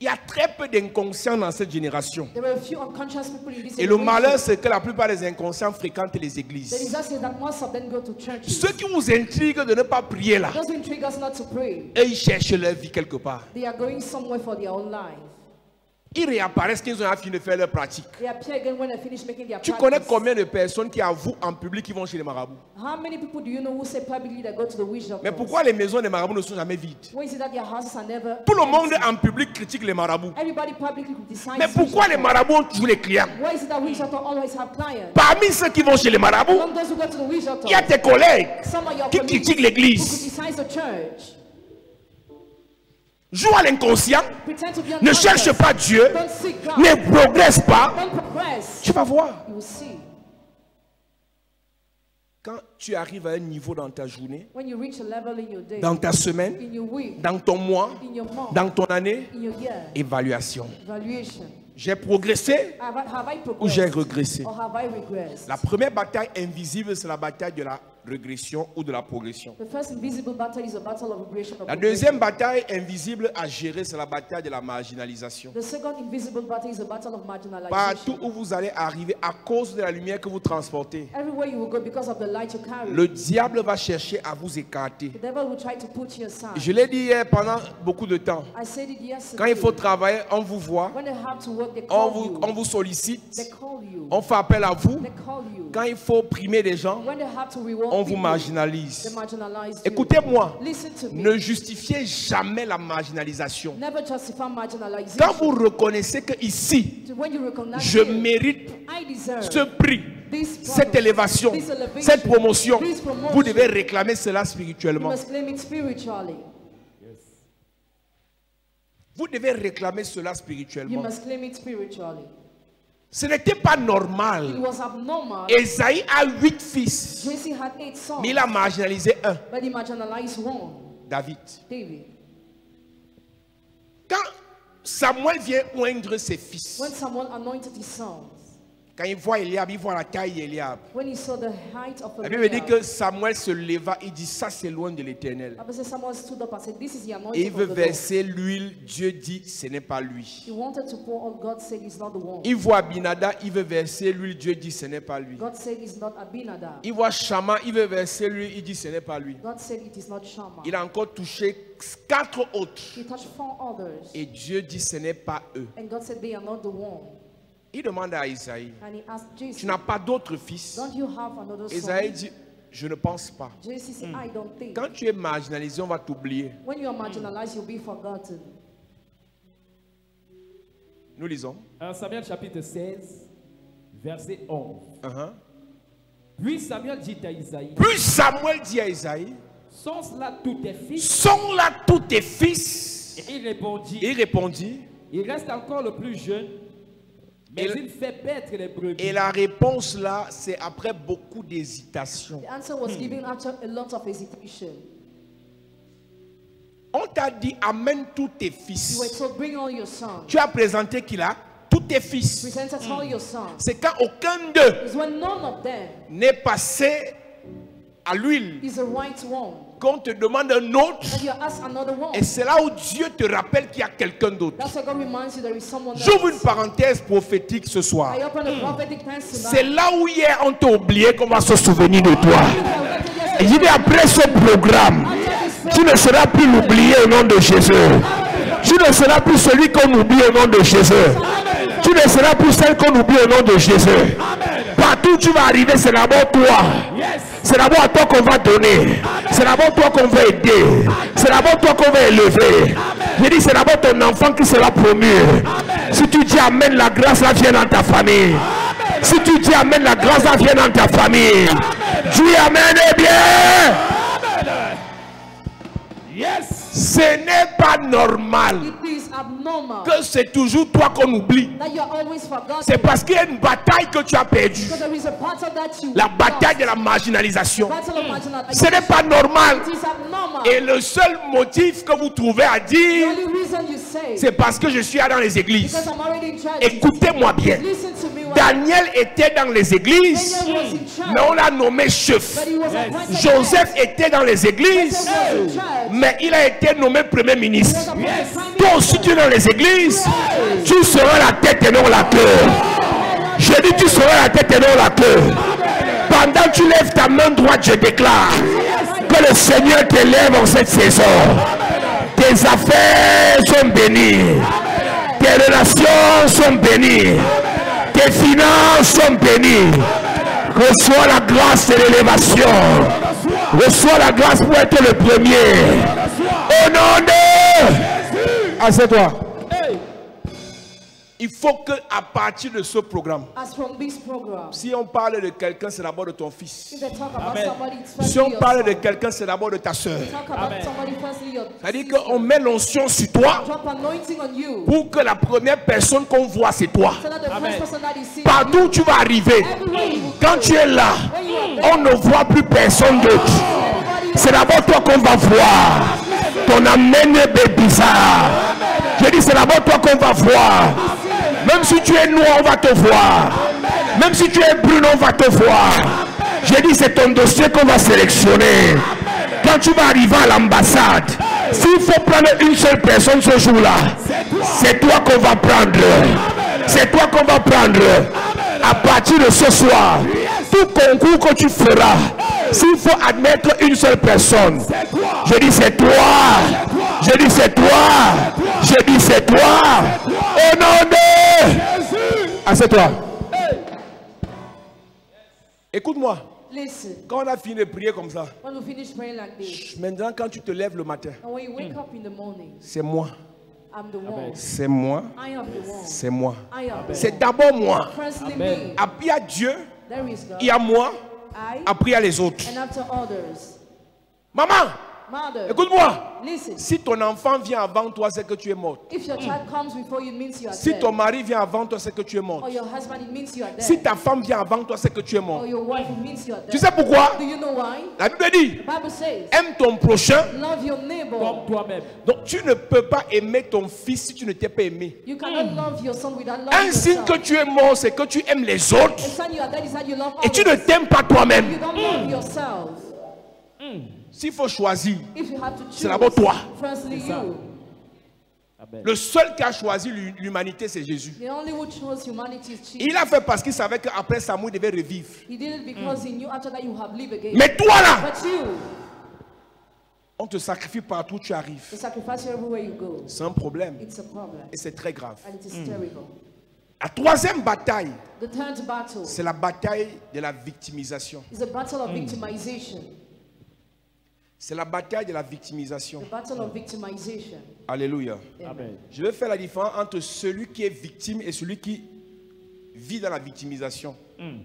Il y a très peu d'inconscients dans cette génération. There were a few unconscious people in this Et le generation. malheur, c'est que la plupart des inconscients fréquentent les The églises. disaster is that most of them go to churches. Ceux qui vous intriguent de ne pas prier là, Those who intrigue us not to pray, et ils cherchent leur vie quelque part. they are going somewhere for their own life. Ils réapparaissent qu'ils ont fini de faire leur pratique. They appear again when they finish making their Tu connais practice. combien de personnes qui avouent en public qui vont chez les marabouts? How many people do you know who say publicly they go to the witch Mais doctor? pourquoi les maisons des marabouts ne sont jamais vides? Why is it that their houses are never Tout le monde empty? en public critique les marabouts. Everybody publicly criticizes Mais pourquoi witch les doctor. marabouts ont toujours les clients? Why is it that witch doctor always have clients? Parmi ceux qui vont chez les marabouts, Among those who go to the witch doctor, il y a tes collègues some of your qui colleagues critiquent who l'église. criticize the church, Jouent à l'inconscient, pretend to be ne unconscious, cherchent pas Dieu, don't seek God, ne progressent pas. don't progress. Tu vas voir. You will see. Quand tu arrives à un niveau dans ta journée, When you reach a level in your day, dans ta semaine, in your week, dans ton mois, in your month, dans ton année, in your year, évaluation. evaluation. J'ai progressé Have I ou j'ai progressed régressé? or have I regressed? La première bataille invisible, c'est la bataille de la régression ou de la progression. The first invisible battle is a battle of regression. La deuxième bataille invisible à gérer, c'est la bataille de la marginalisation. The second invisible battle is a battle of Partout marginalization. où vous allez arriver, à cause de la lumière que vous transportez, Everywhere you will go because of the light you carry, le diable va chercher à vous écarter. the devil will try to put you aside. Je l'ai dit hier pendant beaucoup de temps. I said it yesterday. Quand il faut travailler, on vous voit, When they have to work, they on call you. vous sollicite, They call you. on fait appel à vous. They call you. Quand il faut primer des gens, When they have to reward on vous people, marginalise. they marginalize you. Écoutez-moi, Listen to me. ne justifiez jamais la marginalisation. Never justify marginalization. Quand vous reconnaissez que ici, When you recognize je it, mérite I deserve ce prix, this cette promise, élévation, this elevation, cette promotion, this promotion. vous devez réclamer cela You spirituellement. must claim it spiritually. Vous devez réclamer cela You spirituellement. must claim it spiritually. Ce n'était pas It normal. was abnormal. Esaïe a 8 fils, Jesse had 8 sons, mais il a marginalisé un, but he marginalized one, David. David. Quand Samuel vient oindre ses fils, When someone anointed his sons, quand il voit Eliab, il voit la taille d'Eliab. when he saw the height of La Bible dit Eliab, que Samuel se leva, il dit ça c'est loin de l'Éternel. Bible says someone stood up and said, "This is the Et anointing il veut of the Lord." verser l'huile, Dieu dit ce n'est pas lui. He wanted to pour out. God said, "It's not the one." Il voit Abinadab, il veut verser l'huile, Dieu dit ce n'est pas lui. God said, "It's not Abinadab." Il voit Shama, il veut verser l'huile, il dit ce n'est pas lui. God said, "It is not Shammah." Il a encore touché 4 autres. He touched 4 others, Et Dieu dit ce n'est pas eux. and God said, "They are not the one." Il demande à Isaïe, And he asked Jesus, tu n'as pas d'autres fils? "Don't you have another Isaïe son?" dit, je ne pense pas. Jesus said, "I don't think." Quand tu es marginalisé, on va t'oublier. When you are marginalized, you'll be forgotten. Nous lisons. 1 Samuel chapitre 16, verset 11. Uh-huh. Puis Samuel dit à Isaïe, Puis Samuel dit à Isaïe, sont là tous tes fils? sont là tous tes fils? Et il répondit, Il répondit, il reste encore le plus jeune, mais Et- il fait paître les brebis. et la réponse là, c'est après beaucoup d'hésitation. The answer was given after a lot of hesitation. On t'a dit, amène tous tes You fils. were told, "Bring all your sons." Tu as présenté qu'il a tous tes fils. Presented all your sons. C'est quand aucun d'eux It's when none of them n'est passé à l'huile is the right one qu'on te demande un autre. that you ask another one. Et c'est là où Dieu te rappelle qu'il y a quelqu'un d'autre. That's why God reminds you there is someone J'ouvre une else. parenthèse prophétique ce soir. I open a prophetic pen C'est tonight. là où hier on t'a oublié qu'on va se souvenir de toi. Et je dis après ce programme, tu ne seras plus l'oublié au nom de Jésus. Tu ne seras plus celui qu'on oublie au nom de Jésus. Tu ne seras plus celle qu'on oublie au nom de Jésus. Partout où tu vas arriver, c'est d'abord toi. C'est d'abord à toi qu'on va donner. C'est d'abord toi qu'on va aider. C'est d'abord toi qu'on va élever. Je dis, c'est d'abord ton enfant qui sera promu. Si tu dis Amen, la grâce là vient dans ta famille. Si tu dis Amen, la grâce là vient dans ta famille. Dis Amen et bien. Ce n'est pas normal que c'est toujours toi qu'on oublie. C'est parce qu'il y a une bataille que tu as perdue. La bataille de la marginalisation. Ce n'est pas normal. Et le seul motif que vous trouvez à dire, c'est parce que je suis dans les églises. Écoutez-moi bien. Daniel était dans les églises, mais on l'a nommé chef. Joseph était dans les églises, mais il a été nommé premier ministre. Toi aussi tu es dans les églises, tu seras la tête et non la queue. Je dis tu seras la tête et non la queue. Pendant que tu lèves ta main droite, je déclare que le Seigneur t'élève en cette saison. Tes affaires sont bénies, tes relations sont bénies, tes finances sont bénies. Reçois la grâce de l'élévation. Reçois la grâce pour être le premier. Au nom de... Assieds-toi. Il faut que à partir de ce programme, si on parle de quelqu'un, c'est d'abord de ton fils. Si on parle de quelqu'un, c'est d'abord de ta soeur. C'est-à-dire qu'on met l'onction sur toi pour que la première personne qu'on voit, c'est toi. Partout où tu vas arriver, quand tu es là, on ne voit plus personne d'autre. C'est d'abord toi qu'on va voir. Ton amen est bizarre. Je dis, c'est d'abord toi qu'on va voir. Même si tu es noir, on va te voir. Même si tu es brune, on va te voir. J'ai dit, c'est ton dossier qu'on va sélectionner. Quand tu vas arriver à l'ambassade, s'il faut prendre une seule personne ce jour-là, c'est toi qu'on va prendre. C'est toi qu'on va prendre. À partir de ce soir, tout concours que tu feras, s'il faut admettre une seule personne, je dis c'est toi. Je dis c'est toi. Je dis c'est toi. Au nom de Jésus. Assieds-toi. Écoute-moi. Quand on a fini de prier comme ça, maintenant quand tu te lèves le matin, c'est moi. C'est moi. C'est moi. C'est d'abord moi. Après il y a Dieu, il y a moi, après il y a les autres. Maman, écoute-moi. Si ton enfant vient avant toi, c'est que tu es morte. Si ton mari vient avant toi, c'est que tu es morte. Si ta femme vient avant toi, c'est que tu es mort. Tu sais pourquoi? La Bible dit, aime ton prochain Comme toi-même. Donc tu ne peux pas aimer ton fils si tu ne t'es pas aimé. Un signe que tu es mort, c'est que tu aimes les autres et tu ne t'aimes pas toi-même. S'il faut choisir, c'est d'abord toi. Le seul qui a choisi l'humanité, c'est Jésus. Il a fait parce qu'il savait qu'après sa mort, il devait revivre. Mais toi là, on te sacrifie partout où tu arrives. C'est un problème. Et c'est très grave. La troisième bataille, c'est la bataille de la victimisation. C'est la bataille de la victimisation. Alléluia. Amen. Je vais faire la différence entre celui qui est victime et celui qui vit dans la victimisation. Une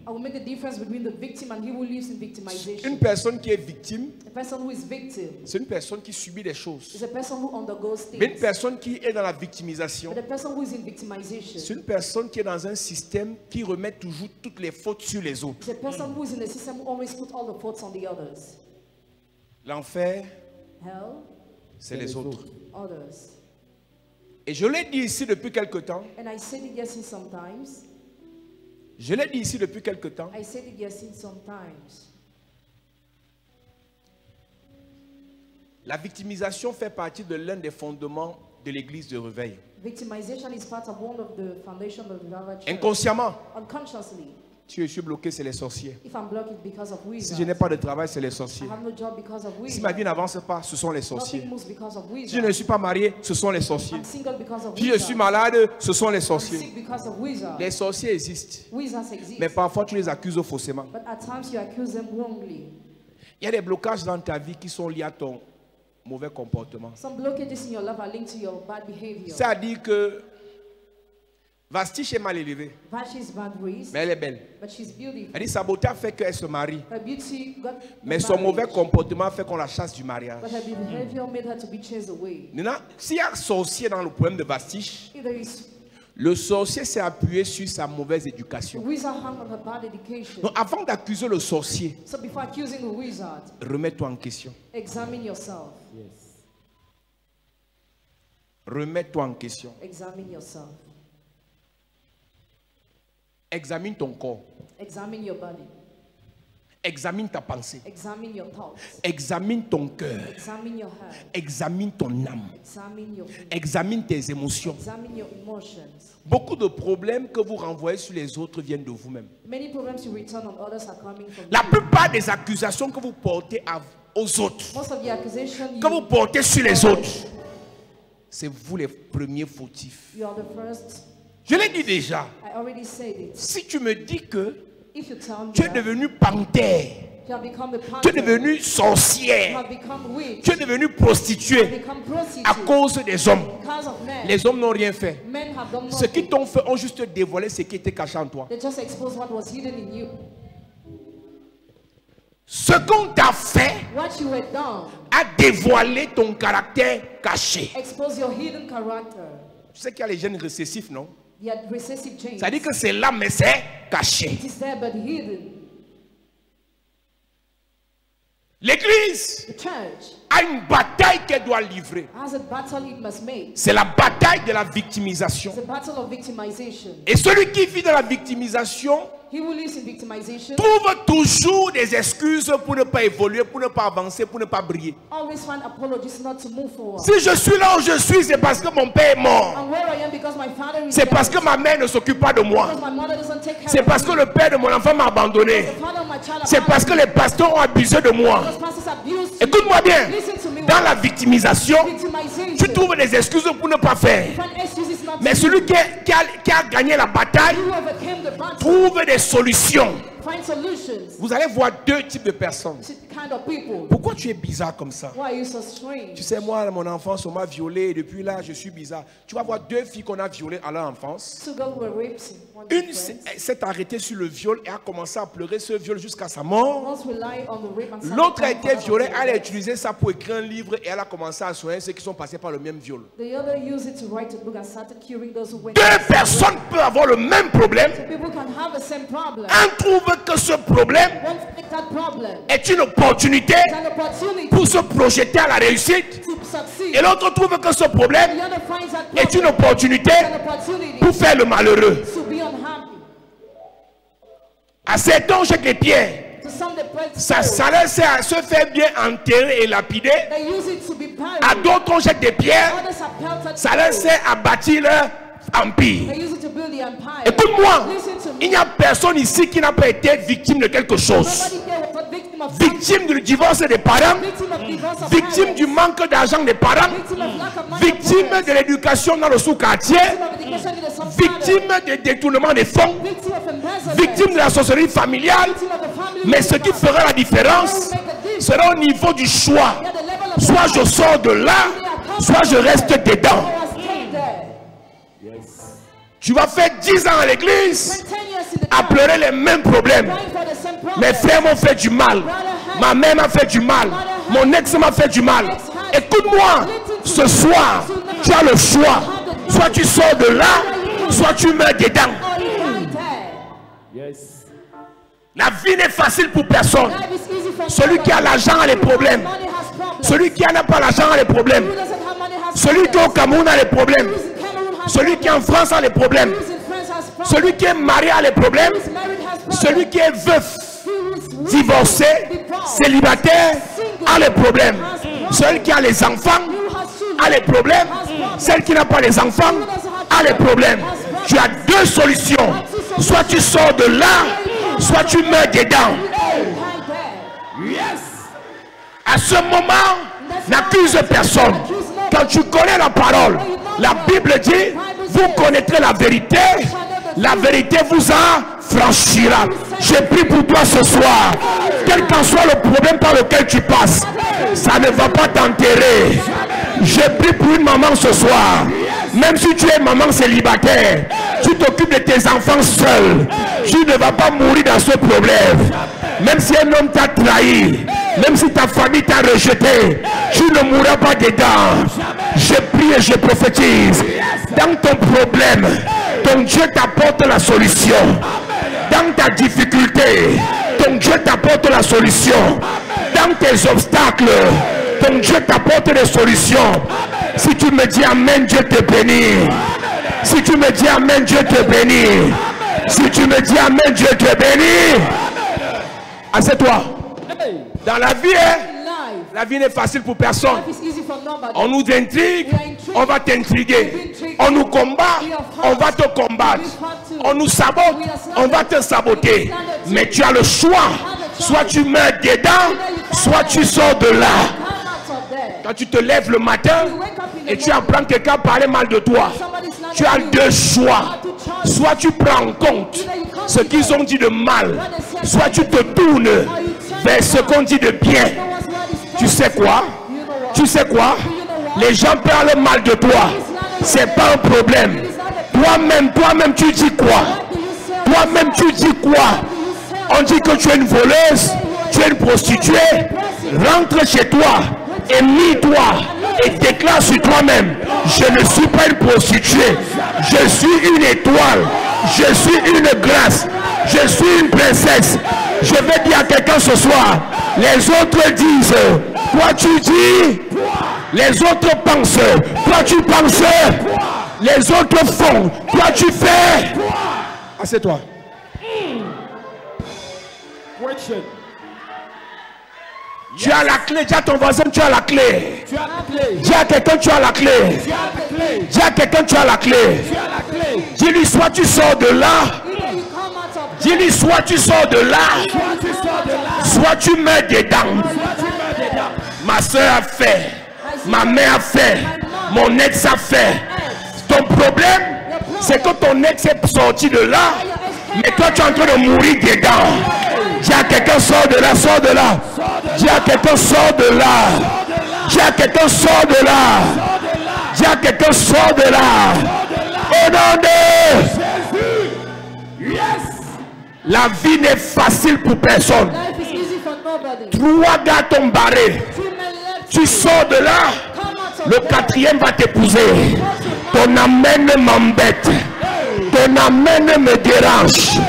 personne qui est victime, c'est une personne qui subit des choses. Mais une personne qui est dans la victimisation, c'est une personne qui est dans un système qui remet toujours toutes les fautes sur les autres. L'enfer, c'est les autres. Et je l'ai dit ici depuis quelque temps. Je l'ai dit ici depuis quelque temps. La victimisation fait partie de l'un des fondements de l'église de réveil. Inconsciemment. Si je suis bloqué, c'est les sorciers. If I'm blocked, it's because of Si je n'ai pas de travail, c'est les sorciers. I have no job because of Si ma vie n'avance pas, ce sont les sorciers. Nothing moves because of Si je ne suis pas marié, ce sont les sorciers. I'm single because of Si je suis malade, ce sont les I'm sorciers. sick because of wizards. Les sorciers existent. Wizards exist. Mais parfois, tu les accuses faussement. But at times you accuse them wrongly. Il y a des blocages dans ta vie qui sont liés à ton mauvais comportement. Some blockages in your life are linked to your bad behavior. Ça dit que Vashti est mal élevée, Vashti is bad raised, mais elle est belle. but she's beautiful. Elle dit sa beauté a fait qu'elle se marie. Her beauty got Mais her son mauvais marriage, comportement fait qu'on la chasse du mariage. but her behavior made her to be chased away. Maintenant, s'il y a un sorcier dans le problème de Vashti, If there is le sorcier s'est appuyé sur sa mauvaise éducation. wizard hung on her bad education. Donc avant d'accuser le sorcier, So before accusing the wizard, remets-toi en question. examine yourself. Remets-toi en question. Examine yourself. Examine ton corps. Examine your body. Examine ta pensée. Examine your thoughts. Examine ton cœur. Examine your heart. Examine ton âme. Examine your feelings. Examine tes émotions. Examine your emotions. Beaucoup de problèmes que vous renvoyez sur les autres viennent de vous-même. Many problems you return on others are coming from La you. plupart des accusations que vous portez aux autres, Most of the accusation que vous portez sur les autres, c'est vous les premiers fautifs. you are the first. Je l'ai dit déjà. I already said it. Si tu me dis que If you tell me tu es that, devenu panthère, you have become a tu es panther, devenu you sorcière, have become witch, tu es devenu prostituée become prostitute à cause des hommes. because of men. Les hommes n'ont rien fait. Men have done Ceux qui nothing. t'ont fait ont juste dévoilé ce qui était caché en toi. They just expose what was hidden in you. Ce qu'on t'a fait What you had done a dévoilé ton caractère caché. expose your hidden character. Tu sais qu'il y a les gènes récessifs, non? The recessive change. Ça dit que c'est là, mais c'est caché. It is there but hidden. L'église The church a une bataille qu'elle doit livrer. has a battle it must make. C'est la bataille de la victimisation. It's a battle of victimization. Et celui qui vit dans la victimisation He who lives in victimization trouve toujours des excuses pour ne pas évoluer, pour ne pas avancer, pour ne pas briller. always find apologies not to move forward. Si je suis là où je suis, c'est parce que mon père est mort. And where I am because my father is C'est parce dead. que ma mère ne s'occupe pas de moi. Because my mother doesn't take care C'est of parce me. que le père de mon enfant m'a abandonné. The father of my child C'est parce que les pasteurs ont abusé de moi. because pastors abused me. Écoute-moi bien. Listen to me. Dans la victimisation, Victimization. tu trouves des excuses pour ne pas faire. Find excuses not Mais to celui qui a gagné la bataille do. Who overcame the battle. trouve des solutions. Find solutions. Vous allez voir deux types de personnes. To the kind of people. Pourquoi tu es bizarre comme ça? Why are you so strange? Tu sais, moi, mon enfance, on m'a violé et depuis là, je suis bizarre. Tu vas voir deux filles qu'on a violées à leur enfance. Two girls were raped. One Une difference. s'est arrêtée sur le viol et a commencé à pleurer ce viol jusqu'à sa mort. Once rely on the rape and sacrifice L'autre a été for violée, others. elle a utilisé ça pour écrire un livre et elle a commencé à soigner ceux qui sont passés par le même viol. The other used it to write a book and started curing those who went. Deux personnes peuvent avoir le même problème. People can have the same problem. Un trouve que ce problème One think that problem est une opportunité is an opportunity pour se projeter à la réussite. to succeed. Et l'autre trouve que ce problème The other finds that est une problem opportunité is an opportunity pour faire le malheureux. to be unhappy. À certains, on jette les pierres. To some they press Ça leur sert à se faire bien enterrer et lapider. They use it to be À buried. d'autres, on jette des pierres. Others are pelted. Ça leur sert à bâtir leur empire. They use it to build the empire. Écoute-moi, Listen to me. il n'y a personne ici qui n'a pas été victime de quelque chose. Nobody here was not victim of something. Victime du divorce des parents, Victim of divorce of victime parents. du manque d'argent des parents, Victim of lack of money of victime parents. de l'éducation dans le sous-quartier, Victim of education in the victime substandard. de détournement des fonds, Victim of embezzlement. victime de la sorcellerie familiale. Victim of the family. Mais ce qui fera la différence sera au niveau du choix. Yeah, the level of Soit je sors de là, soit je reste dedans. I was staying there. Tu vas faire 10 ans à l'église Spent 10 years in the à church, pleurer les mêmes problèmes. crying for the same problem. Mes frères m'ont fait du mal. Ma mère m'a fait du mal. Mon ex m'a fait du mal. Écoute-moi, ce soir, tu as le choix. Soit tu sors de là, soit tu meurs dedans. Or you die there. Yes. La vie n'est facile pour personne. Life is easy for Celui qui a l'argent a les problèmes. Money has problems. Celui qui n'a pas l'argent a les problèmes. Who doesn't have money has Celui qui est au Cameroun a les problèmes. Who's in Cameroun has Celui qui est en France a les problèmes. Who's in France has problems. Celui qui est marié a les problèmes. Who's married has problems. Celui qui est veuf, Who's divorcé, célibataire, a les problèmes. Celui qui a les enfants a les problèmes. Celle qui n'a pas les enfants a les problèmes. Tu as deux solutions. Soit tu sors de là, soit tu meurs dedans. Yes. À ce moment, n'accuse personne. Quand tu connais la parole, la Bible dit, vous connaîtrez la vérité vous affranchira. Je prie pour toi ce soir, quel qu'en soit le problème par lequel tu passes, ça ne va pas t'enterrer. Je prie pour une maman ce soir, même si tu es maman célibataire, tu t'occupes de tes enfants seul, tu ne vas pas mourir dans ce problème. Même si un homme t'a trahi, même si ta famille t'a rejeté, tu ne mourras pas dedans. Je prie et je prophétise. Dans ton problème, ton Dieu t'apporte la solution. Dans ta difficulté, ton Dieu t'apporte la solution. Dans tes obstacles, ton Dieu t'apporte les solutions. Si tu me dis Amen, Dieu te bénit. Si tu me dis Amen, Dieu te bénit. Si tu me dis Amen, Dieu te bénit. Assieds-toi. Dans la vie n'est facile pour personne. On nous intrigue, on va t'intriguer. On nous combat, on va te combattre. On nous sabote, on va te saboter. Mais tu as le choix. Soit tu meurs dedans, soit tu sors de là. Quand tu te lèves le matin et tu apprends que quelqu'un parlait mal de toi, tu as deux choix. Soit tu prends en compte ce qu'ils ont dit de mal, soit tu te tournes vers ce qu'on dit de bien. Tu sais quoi? Tu sais quoi? Les gens parlent mal de toi. C'est pas un problème. Toi-même, tu dis quoi? Toi-même, tu dis quoi? On dit que tu es une voleuse, tu es une prostituée. Rentre chez toi et mets-toi et déclare sur toi-même: je ne suis pas une prostituée, je suis une étoile, je suis une grâce, je suis une princesse. Je vais dire à quelqu'un ce soir, les autres disent, toi tu dis, les autres pensent, toi tu penses, les autres font, toi tu fais. Assieds-toi. Tu as la clé, dis à ton voisin, tu as la clé. Dis à quelqu'un, tu as la clé. Dis à quelqu'un, tu as la clé. Dis-lui, soit tu sors de là. Dis-lui, soit tu sors de là, soit tu mets dedans. Ma soeur a fait, ma mère a fait, mon ex a fait. Ton problème, c'est que ton ex est sorti de là, mais toi tu es en train de mourir dedans. Dis à quelqu'un, sors de là, sors de là. Dis à quelqu'un, sors de là. Dis à quelqu'un, sors de là. Dis à quelqu'un, sors de là. Au nom de la vie n'est facile pour personne. Trois gars t'ont barré. Tu sors de là, le quatrième va t'épouser. Ton amen m'embête. Ton amen me dérange.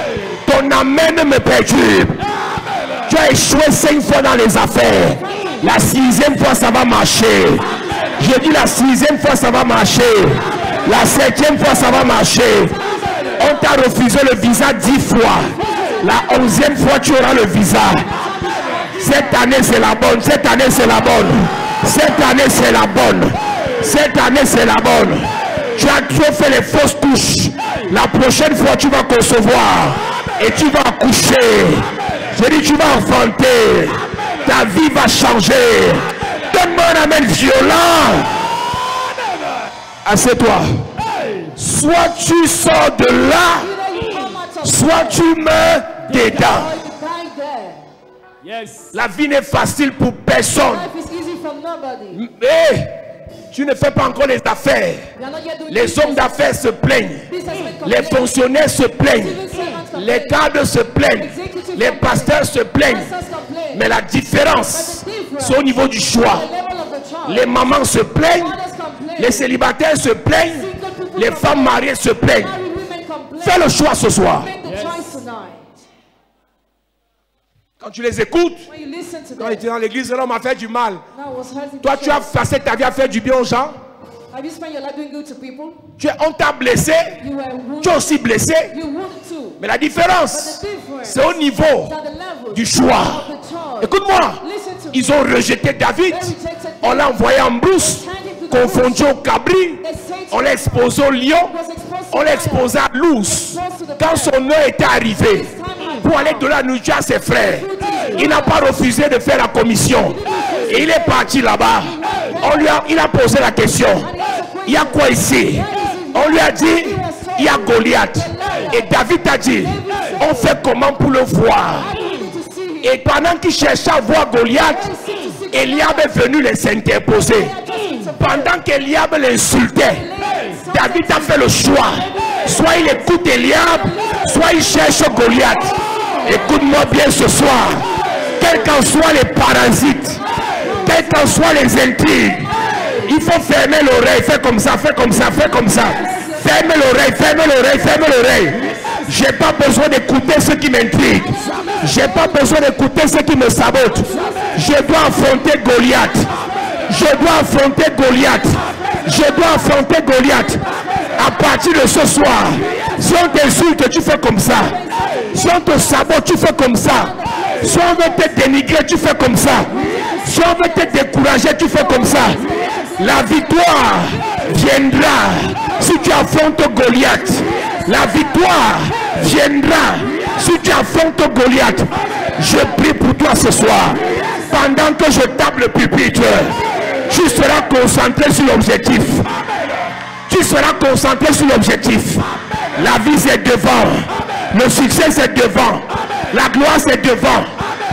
Ton amen me perturbe. Tu as échoué 5 fois dans les affaires. La 6e fois ça va marcher. Je dis la 6e fois ça va marcher. La 7e fois ça va marcher. On t'a refusé le visa 10 fois. La 11e fois tu auras le visa. Cette année c'est la bonne. Cette année c'est la bonne. Cette année c'est la bonne. Cette année c'est la bonne. Tu as trop fait les fausses couches. La prochaine fois tu vas concevoir. Et tu vas accoucher. Je dis tu vas enfanter. Ta vie va changer. Donne-moi un amen violent. Assieds-toi. Soit tu sors de là, soit tu meurs dedans. La vie n'est facile pour personne. Mais tu ne fais pas encore les affaires. Les hommes d'affaires se plaignent. Les fonctionnaires se plaignent. Les cadres se plaignent. Les pasteurs se plaignent. Mais la différence, c'est au niveau du choix. Les mamans se plaignent. Les célibataires se plaignent. Les femmes mariées se plaignent. Fais le choix ce soir. Quand tu les écoutes, quand ils étaient dans l'église, l'homme m'a fait du mal. Toi, tu as passé ta vie à faire du bien aux gens. On t'a blessé. Tu es aussi blessé. Mais la différence, c'est au niveau du choix. Écoute-moi. Ils ont rejeté David. On l'a envoyé en brousse, confondu au cabri. On l'a exposé au lion. On l'a exposé à l'ours. Quand son heure était arrivée, pour aller donner la nourriture à ses frères. Il n'a pas refusé de faire la commission. Et il est parti là-bas. Il a posé la question. Il y a quoi ici? On lui a dit, il y a Goliath. Et David a dit, on fait comment pour le voir? Et pendant qu'il cherchait à voir Goliath, Eliab est venu les interposer. Pendant qu'Eliab l'insultait, David a fait le choix. Soit il écoute Eliab, soit il cherche Goliath. Écoute-moi bien ce soir. Quels qu'en soient les parasites, quels qu'en soient les intrigues, il faut fermer l'oreille. Fais comme ça, fais comme ça, fais comme ça. Ferme l'oreille, ferme l'oreille, ferme l'oreille. J'ai pas besoin d'écouter ce qui m'intrigue. J'ai pas besoin d'écouter ce qui me sabote. Je dois affronter Goliath. Je dois affronter Goliath. Je dois affronter Goliath. À partir de ce soir, si on t'insulte, tu fais comme ça. Si on te sabote, tu fais comme ça. Si on veut te dénigrer, tu fais comme ça. Si on veut te décourager, tu fais comme ça. La victoire viendra si tu affrontes Goliath. La victoire viendra si tu affrontes Goliath. Je prie pour toi ce soir. Pendant que je tape le pupitre, tu seras concentré sur l'objectif. Tu seras concentré sur l'objectif. La vie c'est devant. Le succès c'est devant. La gloire c'est devant.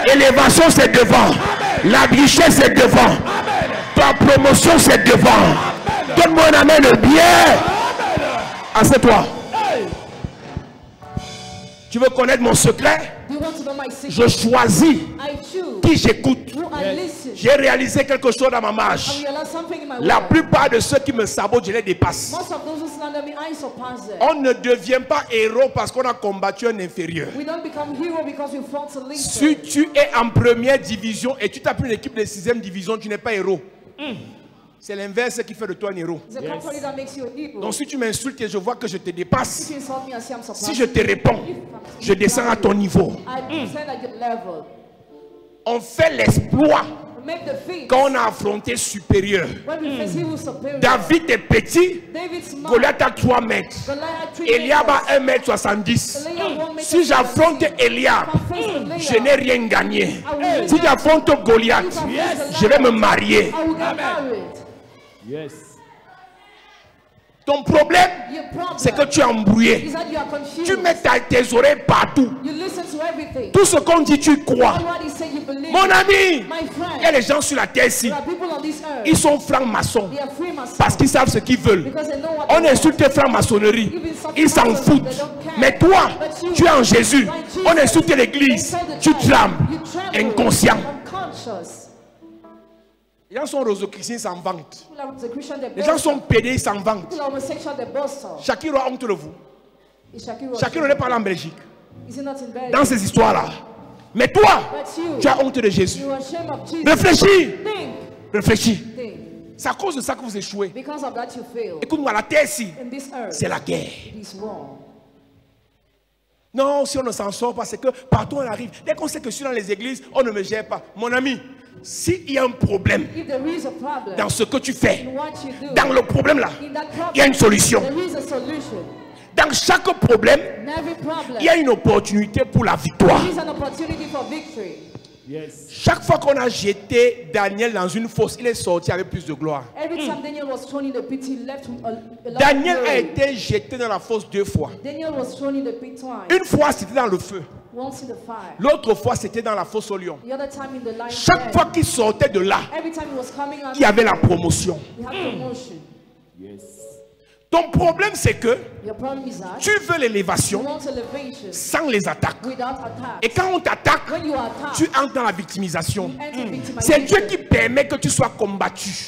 L'élévation c'est devant. La richesse c'est devant. Ta promotion c'est devant. Donne-moi un amen bien. Assieds-toi. Tu veux connaître mon secret? Je choisis qui j'écoute. J'ai réalisé quelque chose dans ma marche. La plupart de ceux qui me sabotent, je les dépasse. On ne devient pas héros parce qu'on a combattu un inférieur. Si tu es en première division et tu tapes une équipe de 6e division, tu n'es pas héros. C'est l'inverse qui fait de toi un héros. Donc si tu m'insultes et je vois que je te dépasse, si je te réponds, je descends à ton niveau. On fait l'exploit quand on a affronté supérieur. David est petit, Goliath a 3 mètres. Eliab a 1m70. Si j'affronte Eliab, je n'ai rien gagné. Si j'affronte Goliath, je vais me marier. Yes. Ton problème, c'est que tu es embrouillé. Tu mets tes oreilles partout. Tout ce qu'on dit, tu crois. Mon ami, il y a des gens sur la terre ici. Ils sont francs-maçons parce qu'ils savent ce qu'ils veulent. On insulte franc-maçonnerie. Ils s'en foutent. Mais toi, tu es en Jésus. On insulte l'église. Tu trembles. Inconscient. Les gens sont rosicruciens, ils s'en vantent. Les gens sont pédés, ils s'en vantent. Shakiro a honte de vous. Shakiro n'est pas là en Belgique. Dans ces histoires-là. Mais toi, tu as honte de Jésus. Réfléchis. Réfléchis. C'est à cause de ça que vous échouez. Écoute-moi, la terre ici, c'est la guerre. Non, si on ne s'en sort pas, c'est que partout on arrive. Dès qu'on sait que je suis dans les églises, on ne me gère pas. Mon ami, s'il y a un problème dans ce que tu fais, dans le problème là, il y a une solution. Dans chaque problème, il y a une opportunité pour la victoire. Yes. Chaque fois qu'on a jeté Daniel dans une fosse, il est sorti avec plus de gloire. Daniel a été jeté dans la fosse 2 fois. Une fois, c'était dans le feu. L'autre fois, c'était dans la fosse au lion. Chaque fois qu'il sortait de là, il y avait la promotion. Yes. Ton problème, c'est que tu veux l'élévation sans les attaques. Et quand on t'attaque, tu entres dans la victimisation. C'est Dieu qui permet que tu sois combattu.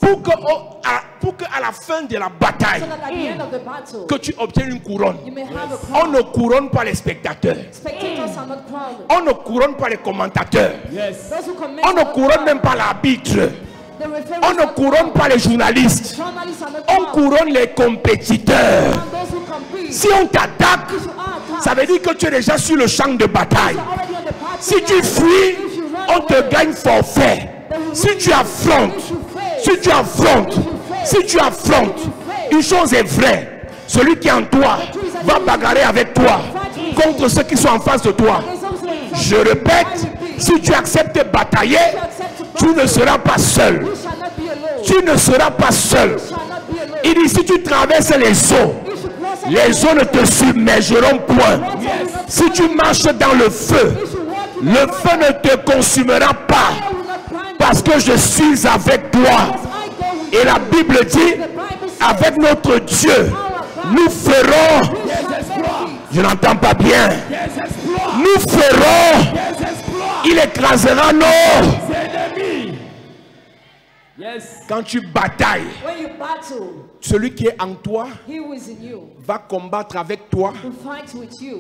Pour qu'à la fin de la bataille, que tu obtiennes une couronne. On ne couronne pas les spectateurs. On ne couronne pas les commentateurs. On ne couronne même pas l'arbitre. On ne couronne pas les journalistes. On couronne les compétiteurs. Si on t'attaque, ça veut dire que tu es déjà sur le champ de bataille. Si tu fuis, on te gagne forfait. Si tu affrontes, une chose est vraie. Celui qui est en toi va bagarrer avec toi. contre ceux qui sont en face de toi. Je répète, si tu acceptes de batailler, tu ne seras pas seul. Tu ne seras pas seul. Il dit, si tu traverses les eaux ne te submergeront point. Si tu marches dans le feu ne te consumera pas. Parce que je suis avec toi. Et la Bible dit, avec notre Dieu, nous ferons, je n'entends pas bien, nous ferons, il écrasera nos ennemis. Quand tu batailles, celui qui est en toi va combattre avec toi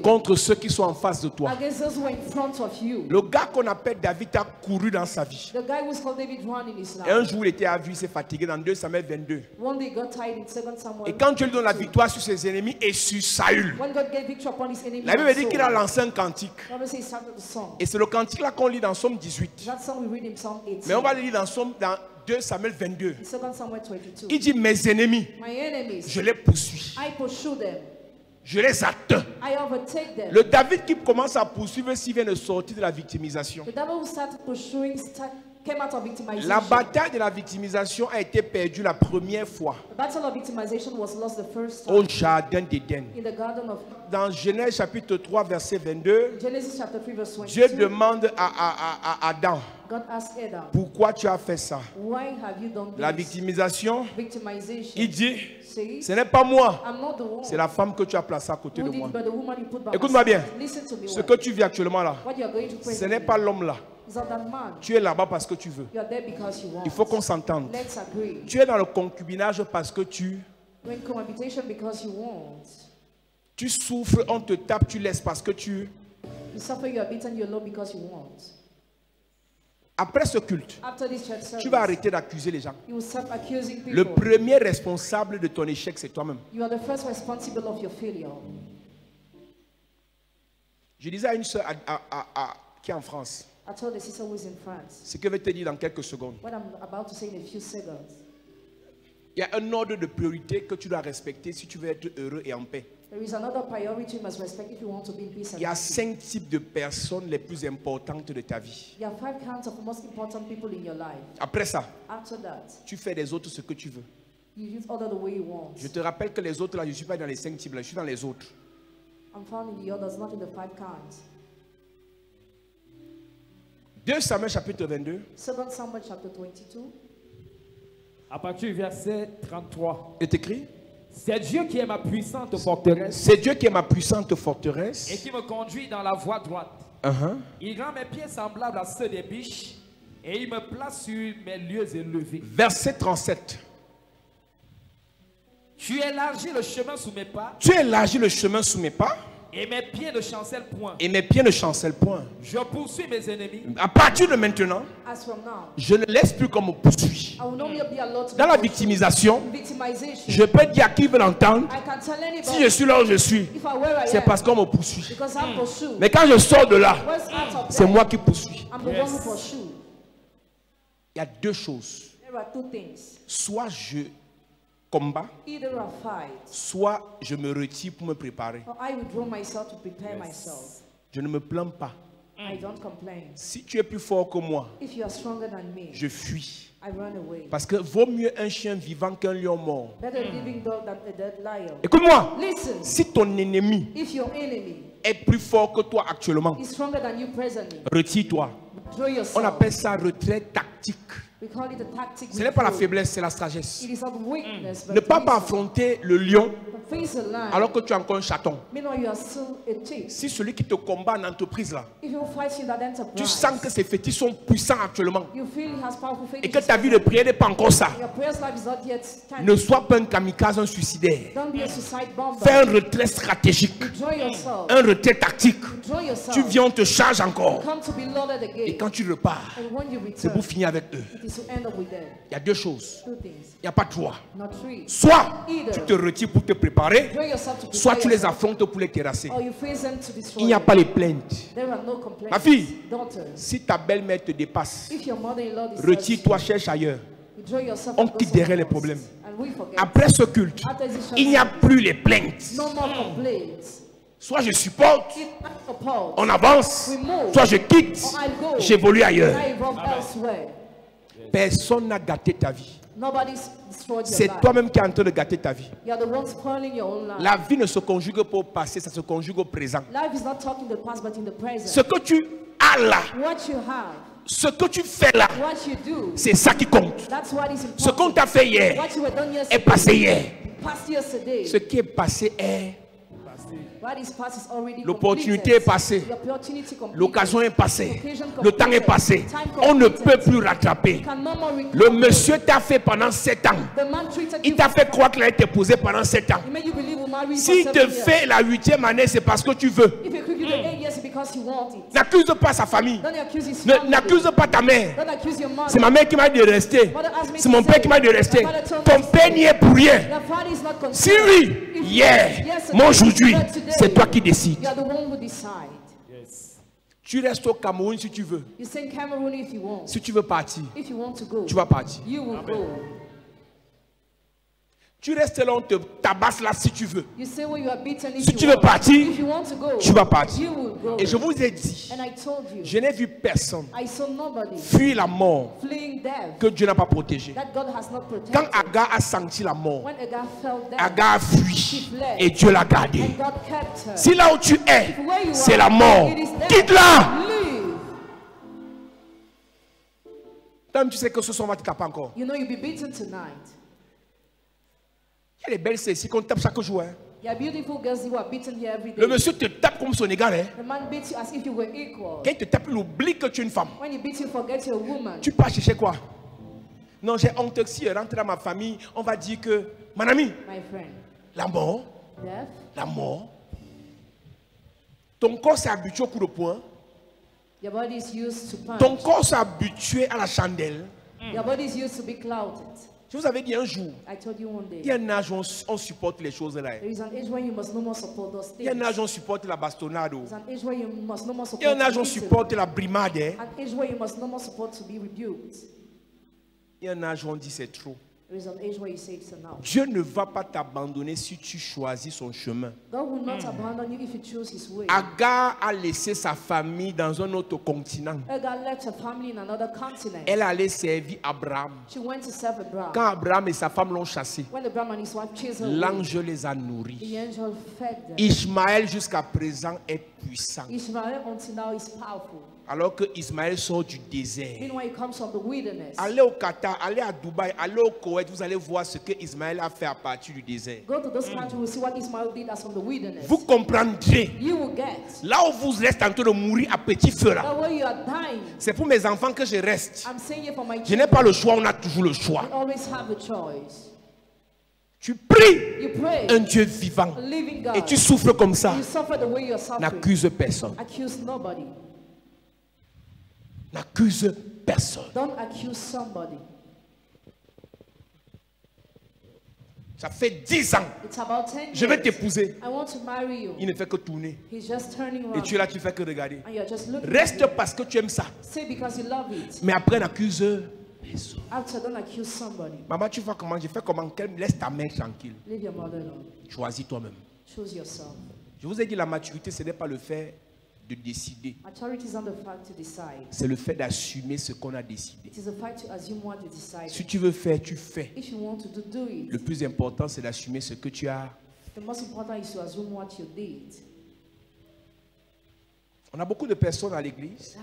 contre ceux qui sont en face de toi. Le gars qu'on appelle David a couru dans sa vie. Et un jour il était à vue, il s'est fatigué dans 2 Samuel 22. Et quand Dieu lui donne la victoire sur ses ennemis et sur Saül, la Bible dit qu'il a lancé un cantique. Et c'est le cantique là qu'on lit dans Somme 18. Mais on va le lire dans 2 Samuel 22. Il dit, mes ennemis, je les poursuis. Je les atteins. Le David qui commence à poursuivre s'il vient de sortir de la victimisation. La bataille de la victimisation a été perdue la première fois au jardin d'Éden. Dans Genèse chapitre 3 verset 22, Dieu demande à Adam, pourquoi tu as fait ça? La victimisation, il dit, ce n'est pas moi, c'est la femme que tu as placée à côté de moi. Écoute-moi bien, ce que tu vis actuellement là, ce n'est pas l'homme là. Tu es là-bas parce que tu veux. Il faut qu'on s'entende. Tu es dans le concubinage parce que tu souffres, on te tape, tu laisses parce que tu... Après ce culte, tu vas arrêter d'accuser les gens. Le premier responsable de ton échec, c'est toi-même. Je disais à une soeur qui est en France, ce que je vais te dire dans quelques secondes. Il y a un ordre de priorité que tu dois respecter si tu veux être heureux et en paix. Il y a 5 types de personnes les plus importantes de ta vie. Après ça, tu fais des autres ce que tu veux. Je te rappelle que les autres là, je ne suis pas dans les 5 types là, je suis dans les autres. 2 Samuel chapitre 22. À partir du verset 33. Est écrit. C'est Dieu qui est ma puissante forteresse. C'est Dieu qui est ma puissante forteresse. Et qui me conduit dans la voie droite. Il rend mes pieds semblables à ceux des biches. Et il me place sur mes lieux élevés. Verset 37. Tu élargis le chemin sous mes pas. Tu élargis le chemin sous mes pas. Et mes pieds ne chancellent point. Et mes pieds ne chancellent point. Je poursuis mes ennemis. À partir de maintenant, je ne laisse plus qu'on me poursuit. Dans la victimisation, je peux dire à qui veut l'entendre, si je suis là où je suis, c'est parce qu'on me poursuit. Mais quand je sors de là, c'est moi qui poursuis. Il y a 2 choses. Soit je combat, soit je me retire pour me préparer. Je ne me plains pas. Si tu es plus fort que moi, je fuis. Parce que vaut mieux un chien vivant qu'un lion mort. Écoute-moi, si ton ennemi est plus fort que toi actuellement, retire-toi. On appelle ça retrait tactique. Ce n'est pas la faiblesse, c'est la sagesse. Ne pas affronter le lion alors que tu es encore un chaton. Si celui qui te combat en entreprise là, tu sens que ses fétiches sont puissants actuellement et que ta vie de prière n'est pas encore ça, ne sois pas un kamikaze, un suicidaire. Fais un retrait stratégique, un retrait tactique. Tu viens, on te charge encore. Et quand tu repars, c'est pour finir avec eux. Il y a 2 choses. Il n'y a pas 3. Soit tu te retires pour te préparer, soit tu les affrontes pour les terrasser. Il n'y a pas les plaintes. Ma fille, si ta belle-mère te dépasse, retire-toi, cherche ailleurs. On quitte derrière les problèmes. Après ce culte, il n'y a plus les plaintes. Soit je supporte, on avance, soit je quitte, j'évolue ailleurs. Personne n'a gâté ta vie. C'est toi-même qui es en train de gâter ta vie. La vie ne se conjugue pas au passé, ça se conjugue au présent. Ce que tu as là, ce que tu fais là, c'est ça qui compte. Ce qu'on t'a fait hier est passé hier. Ce qui est passé est... L'opportunité est passée. L'occasion est passée. Le temps est passé. On ne peut plus rattraper. Le monsieur t'a fait pendant 7 ans. Il t'a fait croire qu'il allait t'épouser pendant 7 ans. S'il te fait la 8e année, c'est parce que tu veux. N'accuse pas sa famille. N'accuse pas ta mère. C'est ma mère qui m'a dit de rester. C'est mon père qui m'a dit de rester. Ton père n'y est pour rien. Si oui, hier, moi aujourd'hui, c'est toi qui décides. Tu restes au Cameroun si tu veux. Si tu veux partir, tu vas partir. Tu restes là, on te tabasse là si tu veux. Si tu veux partir, tu vas partir. Et je vous ai dit, je n'ai vu personne fuir la mort que Dieu n'a pas protégé. Quand Agar a senti la mort, Agar a fui et Dieu l'a gardé. Si là où tu es, c'est la mort, quitte-la. Toi, tu sais que ce soir on va te taper encore. Il y a des belles ici qu'on tape chaque jour. Hein. Le monsieur te tape comme son égal. Hein. Quand il te tape, il oublie que tu es une femme. Tu pars chercher quoi? Non, j'ai honte que si je rentre dans ma famille, on va dire que, mon ami, la mort, la mort, ton corps s'est habitué au coup de poing. Ton corps s'est habitué à la chandelle. Je vous avais dit un jour, il y a un âge où on supporte les choses là. Il y a un âge où on supporte la bastonnade. Il y a un âge où on supporte la brimade. Il y a un âge où on dit c'est trop. Dieu ne va pas t'abandonner si tu choisis son chemin. Agar a laissé sa famille dans un autre continent. Elle allait servir Abraham. Quand Abraham et sa femme l'ont chassé, l'ange les a nourris. Ishmaël jusqu'à présent est puissant. Alors que Ismaël sort du désert. Allez au Qatar, allez à Dubaï, allez au Koweït, vous allez voir ce que Ismaël a fait à partir du désert. Vous comprendrez. Là où vous êtes en train de mourir à petit feu là, c'est pour mes enfants que je reste. Je n'ai pas le choix, on a toujours le choix. Tu pries un Dieu vivant et tu souffres comme ça. N'accuse personne. N'accuse personne. Don't accuse somebody. Ça fait 10 ans. Je vais t'épouser. Il ne fait que tourner. Et tu es là, tu fais que regarder. Reste parce que tu aimes ça. Mais après, n'accuse personne. Maman, tu vois comment je fais comment? Laisse ta mère tranquille. Choisis toi-même. Je vous ai dit, la maturité, ce n'est pas le fait de décider. C'est le fait d'assumer ce qu'on a décidé. Si tu veux faire, tu fais. Le plus important, c'est d'assumer ce que tu as. On a beaucoup de personnes à l'église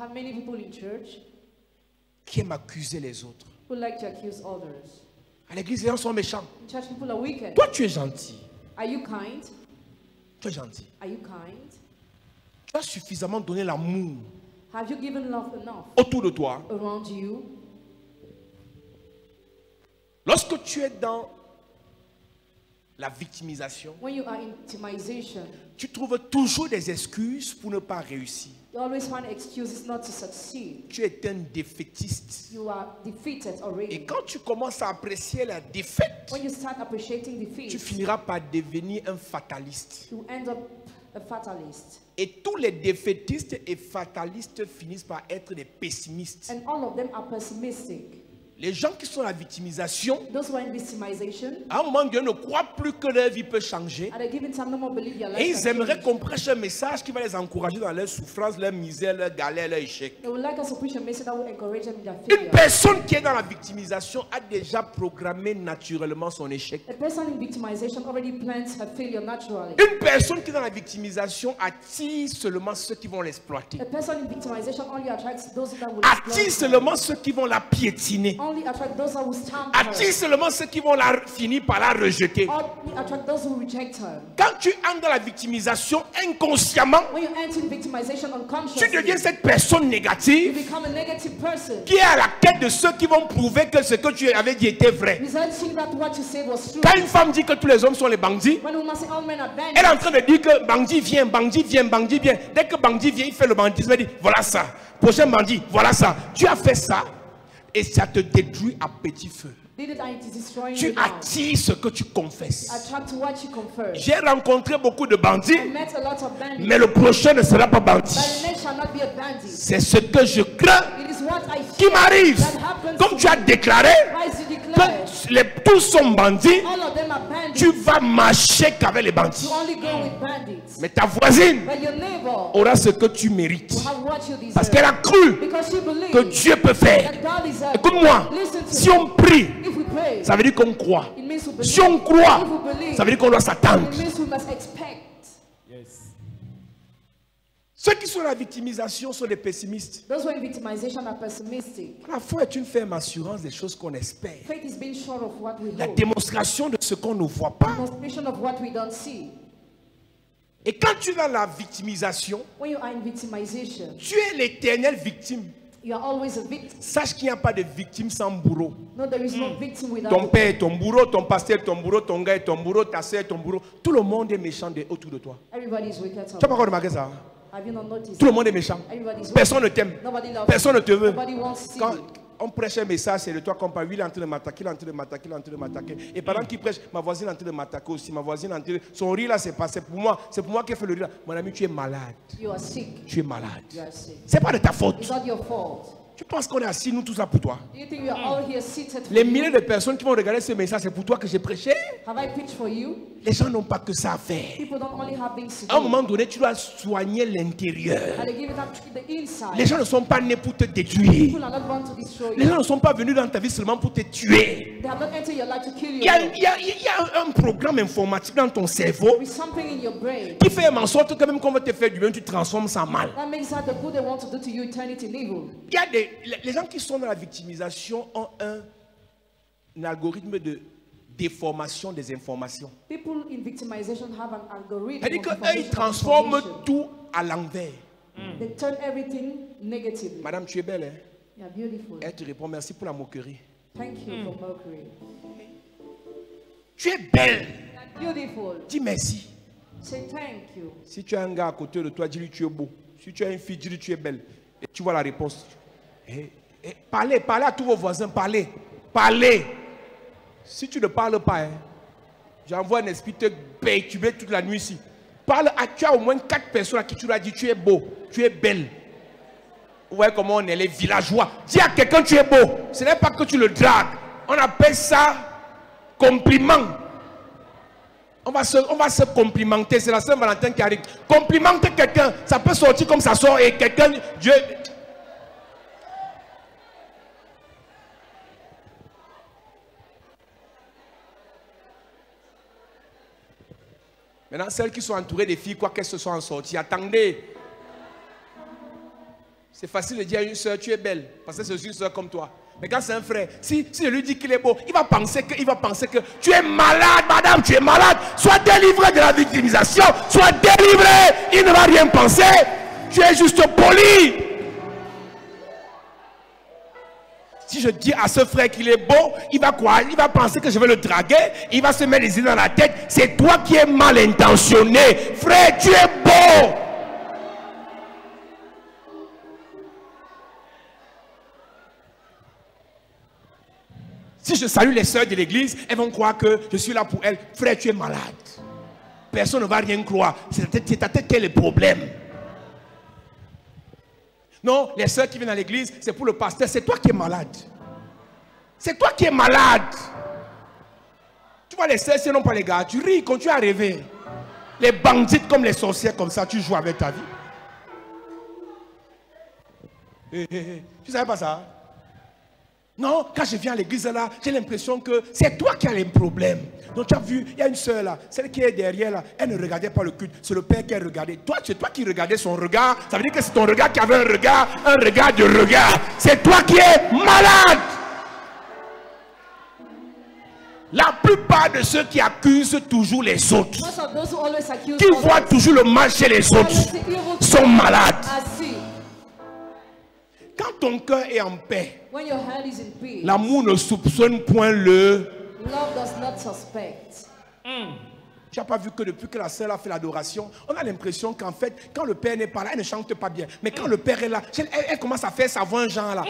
qui aiment accuser les autres. À l'église, les gens sont méchants. Toi, tu es gentil. Tu es gentil. Tu as suffisamment donné l'amour autour de toi. Lorsque tu es dans la victimisation, tu trouves toujours des excuses pour ne pas réussir. Tu es un défaitiste. Et quand tu commences à apprécier la défaite, tu finiras par devenir un fataliste. Et tous les défaitistes et fatalistes finissent par être des pessimistes. Les gens qui sont à la victimisation, those who are in victimization, à un moment donné, ne croient plus que leur vie peut changer. at a given time, no more believe your life Et ils can aimeraient change. qu'on prêche un message qui va les encourager dans leur souffrance, leur misère, leur galère, leur échec. They would like us to preach a message that will encourage them in their Une failure. personne qui est dans la victimisation a déjà programmé naturellement son échec. A person in victimization already plans her failure naturally. Une personne qui est dans la victimisation attire seulement ceux qui vont l'exploiter. A person in victimization only attracts those that will Attire exploit her. seulement ceux qui vont la piétiner. Only attract those that will stamp Attire her. seulement ceux qui vont finir par la rejeter. Only attract those who reject her. Quand tu entres dans la victimisation inconsciemment, When you enter in victimization tu unconsciously, deviens cette personne you négative become a negative person, qui est à la quête de ceux qui vont prouver que ce que tu avais dit était vrai. resenting that what you said was true. Quand une femme dit que tous les hommes sont les bandits, When a woman say all men are elle est en bandits, train de dire que bandit vient, bandit vient, bandit vient. Dès que bandit vient, il fait le bandisme, il dit voilà ça. Prochain bandit, voilà ça. Tu as fait ça et ça te détruit à petit feu. did it and it is destroying Tu you now. attires ce que tu confesses. Attract what you confess. J'ai rencontré beaucoup de bandits, I met a lot of bandits, mais le prochain ne sera pas but bandit. the next shall not be a bandit. C'est ce que je crains It is what I qui fear m'arrive. that happens Comme to tu as me. déclaré As you declare, que tous sont bandits, all of them are bandits. tu vas marcher qu'avec les bandits. You only go with bandits. Mais ta voisine But your neighbor aura ce que tu mérites. will have what you deserve. Parce qu'elle a cru Because she believes que Dieu peut faire. that God is able. Écoute-moi, Listen to si me. on prie, If we pray, ça veut dire qu'on croit. it means we believe. Si on croit, If we believe, ça veut dire qu'on doit s'attendre. it means we must expect. Yes. Ceux qui sont dans la victimisation sont des pessimistes. Those who are in victimization are pessimistic. La foi est une ferme assurance des choses qu'on espère. Faith is being sure of what we La hope. démonstration de ce qu'on ne voit pas. Demonstration of what we don't see. Et quand tu es dans la victimisation, When you are in victimization, tu es l'éternelle victime. you are always a victim. Sache qu'il n'y a pas de victime sans bourreau. No, there is no victim without Ton a père est ton bourreau, ton pasteur est ton bourreau, ton gars est ton bourreau, ta soeur est ton bourreau. Tout le monde est méchant autour de toi. Everybody is wicked. Tu n'as pas encore remarqué ça? Have you not noticed? Tout le monde est méchant. Everybody is Personne ne t'aime. Nobody loves Personne ne te veut. Nobody wants to see Quand you. on prêche un message, c'est de toi qu'on parle. Lui, il est en train de m'attaquer, il est en train de m'attaquer, il est en train de m'attaquer. Et pendant qu'il prêche, ma voisine est en train de m'attaquer aussi. Ma voisine est en train de... Son rire là, c'est pas, c'est pour moi qui ai fait le rire là. Mon ami, tu es malade. You are sick. Tu es malade. You are sick. C'est pas de ta faute. It's not your fault. Tu penses qu'on est assis, nous, tous là pour toi? Do you think we are all here seated for Les you? milliers de personnes qui vont regarder ce message, c'est pour toi que j'ai prêché. Have I preached for you? Les gens n'ont pas que ça à faire. People don't only have things to À un do. moment donné, tu dois soigner l'intérieur. And they give it up to the inside. Les gens ne sont pas nés pour te détruire. People are not born to destroy Les you. gens ne sont pas venus dans ta vie seulement pour te tuer. They have not entered your life to kill you. Il y a un programme informatique dans ton cerveau There is something in your brain qui fait en sorte que même quand on va te faire du bien, tu transformes ça en mal. that makes that the good they want to do to you turn it in evil. Il y a les gens qui sont dans la victimisation ont un algorithme de déformation des informations. People in victimization have an algorithm. C'est-à-dire of qu'eux, ils information transforment information. tout à l'envers. They turn everything negatively. Madame, tu es belle, hein? You are beautiful. Elle te répond merci pour la moquerie. Thank you for mockery. Tu es belle. You are beautiful. Dis merci. Say thank you. Si tu as un gars à côté de toi, dis-lui tu es beau. Si tu as une fille, dis-lui tu es belle. Et tu vois la réponse. Parlez à tous vos voisins, parlez. Si tu ne parles pas, j'envoie un esprit te perturber toute la nuit ici. Tu as au moins 4 personnes à qui tu leur dis tu es beau, tu es belle. Vous voyez comment on est les villageois. Dis à quelqu'un tu es beau. Ce n'est pas que tu le dragues. On appelle ça compliment. On va se complimenter. C'est la Saint-Valentin qui arrive. Complimenter quelqu'un, ça peut sortir comme ça sort et quelqu'un, Dieu. Maintenant, celles qui sont entourées des filles, quoi qu'elles se soient en sortie, attendez. C'est facile de dire à une soeur, tu es belle, parce que c'est une soeur comme toi. Mais quand c'est un frère, si je lui dis qu'il est beau, il va penser que tu es malade, madame, tu es malade. Sois délivré de la victimisation, sois délivré, il ne va rien penser. Tu es juste poli. Si je dis à ce frère qu'il est beau, il va croire, il va penser que je vais le draguer, il va se mettre les idées dans la tête. C'est toi qui es mal intentionné. Frère, tu es beau. Si je salue les sœurs de l'église, elles vont croire que je suis là pour elles. Frère, tu es malade. Personne ne va rien croire. C'est ta tête qui est le problème. Non, les sœurs qui viennent à l'église, c'est pour le pasteur. C'est toi qui es malade. C'est toi qui es malade. Tu vois les sœurs, non pas les gars. Tu ris, continue à rêver. Les bandits comme les sorcières, comme ça, tu joues avec ta vie. Tu savais pas ça? Non, quand je viens à l'église là, j'ai l'impression que c'est toi qui as les problèmes. Donc tu as vu, il y a une soeur là, celle qui est derrière là, elle ne regardait pas le culte, c'est le père qui a regardé. Toi, c'est toi qui regardais son regard, ça veut dire que c'est ton regard qui avait un regard de regard. C'est toi qui es malade. La plupart de ceux qui accusent toujours les autres, qui voient toujours le mal chez les autres, sont malades. Quand ton cœur est en paix, l'amour ne soupçonne point le... Tu n'as pas vu que depuis que la sœur a fait l'adoration, on a l'impression qu'en fait, quand le père n'est pas là, elle ne chante pas bien. Mais quand le père est là, elle commence à faire sa voix genre là.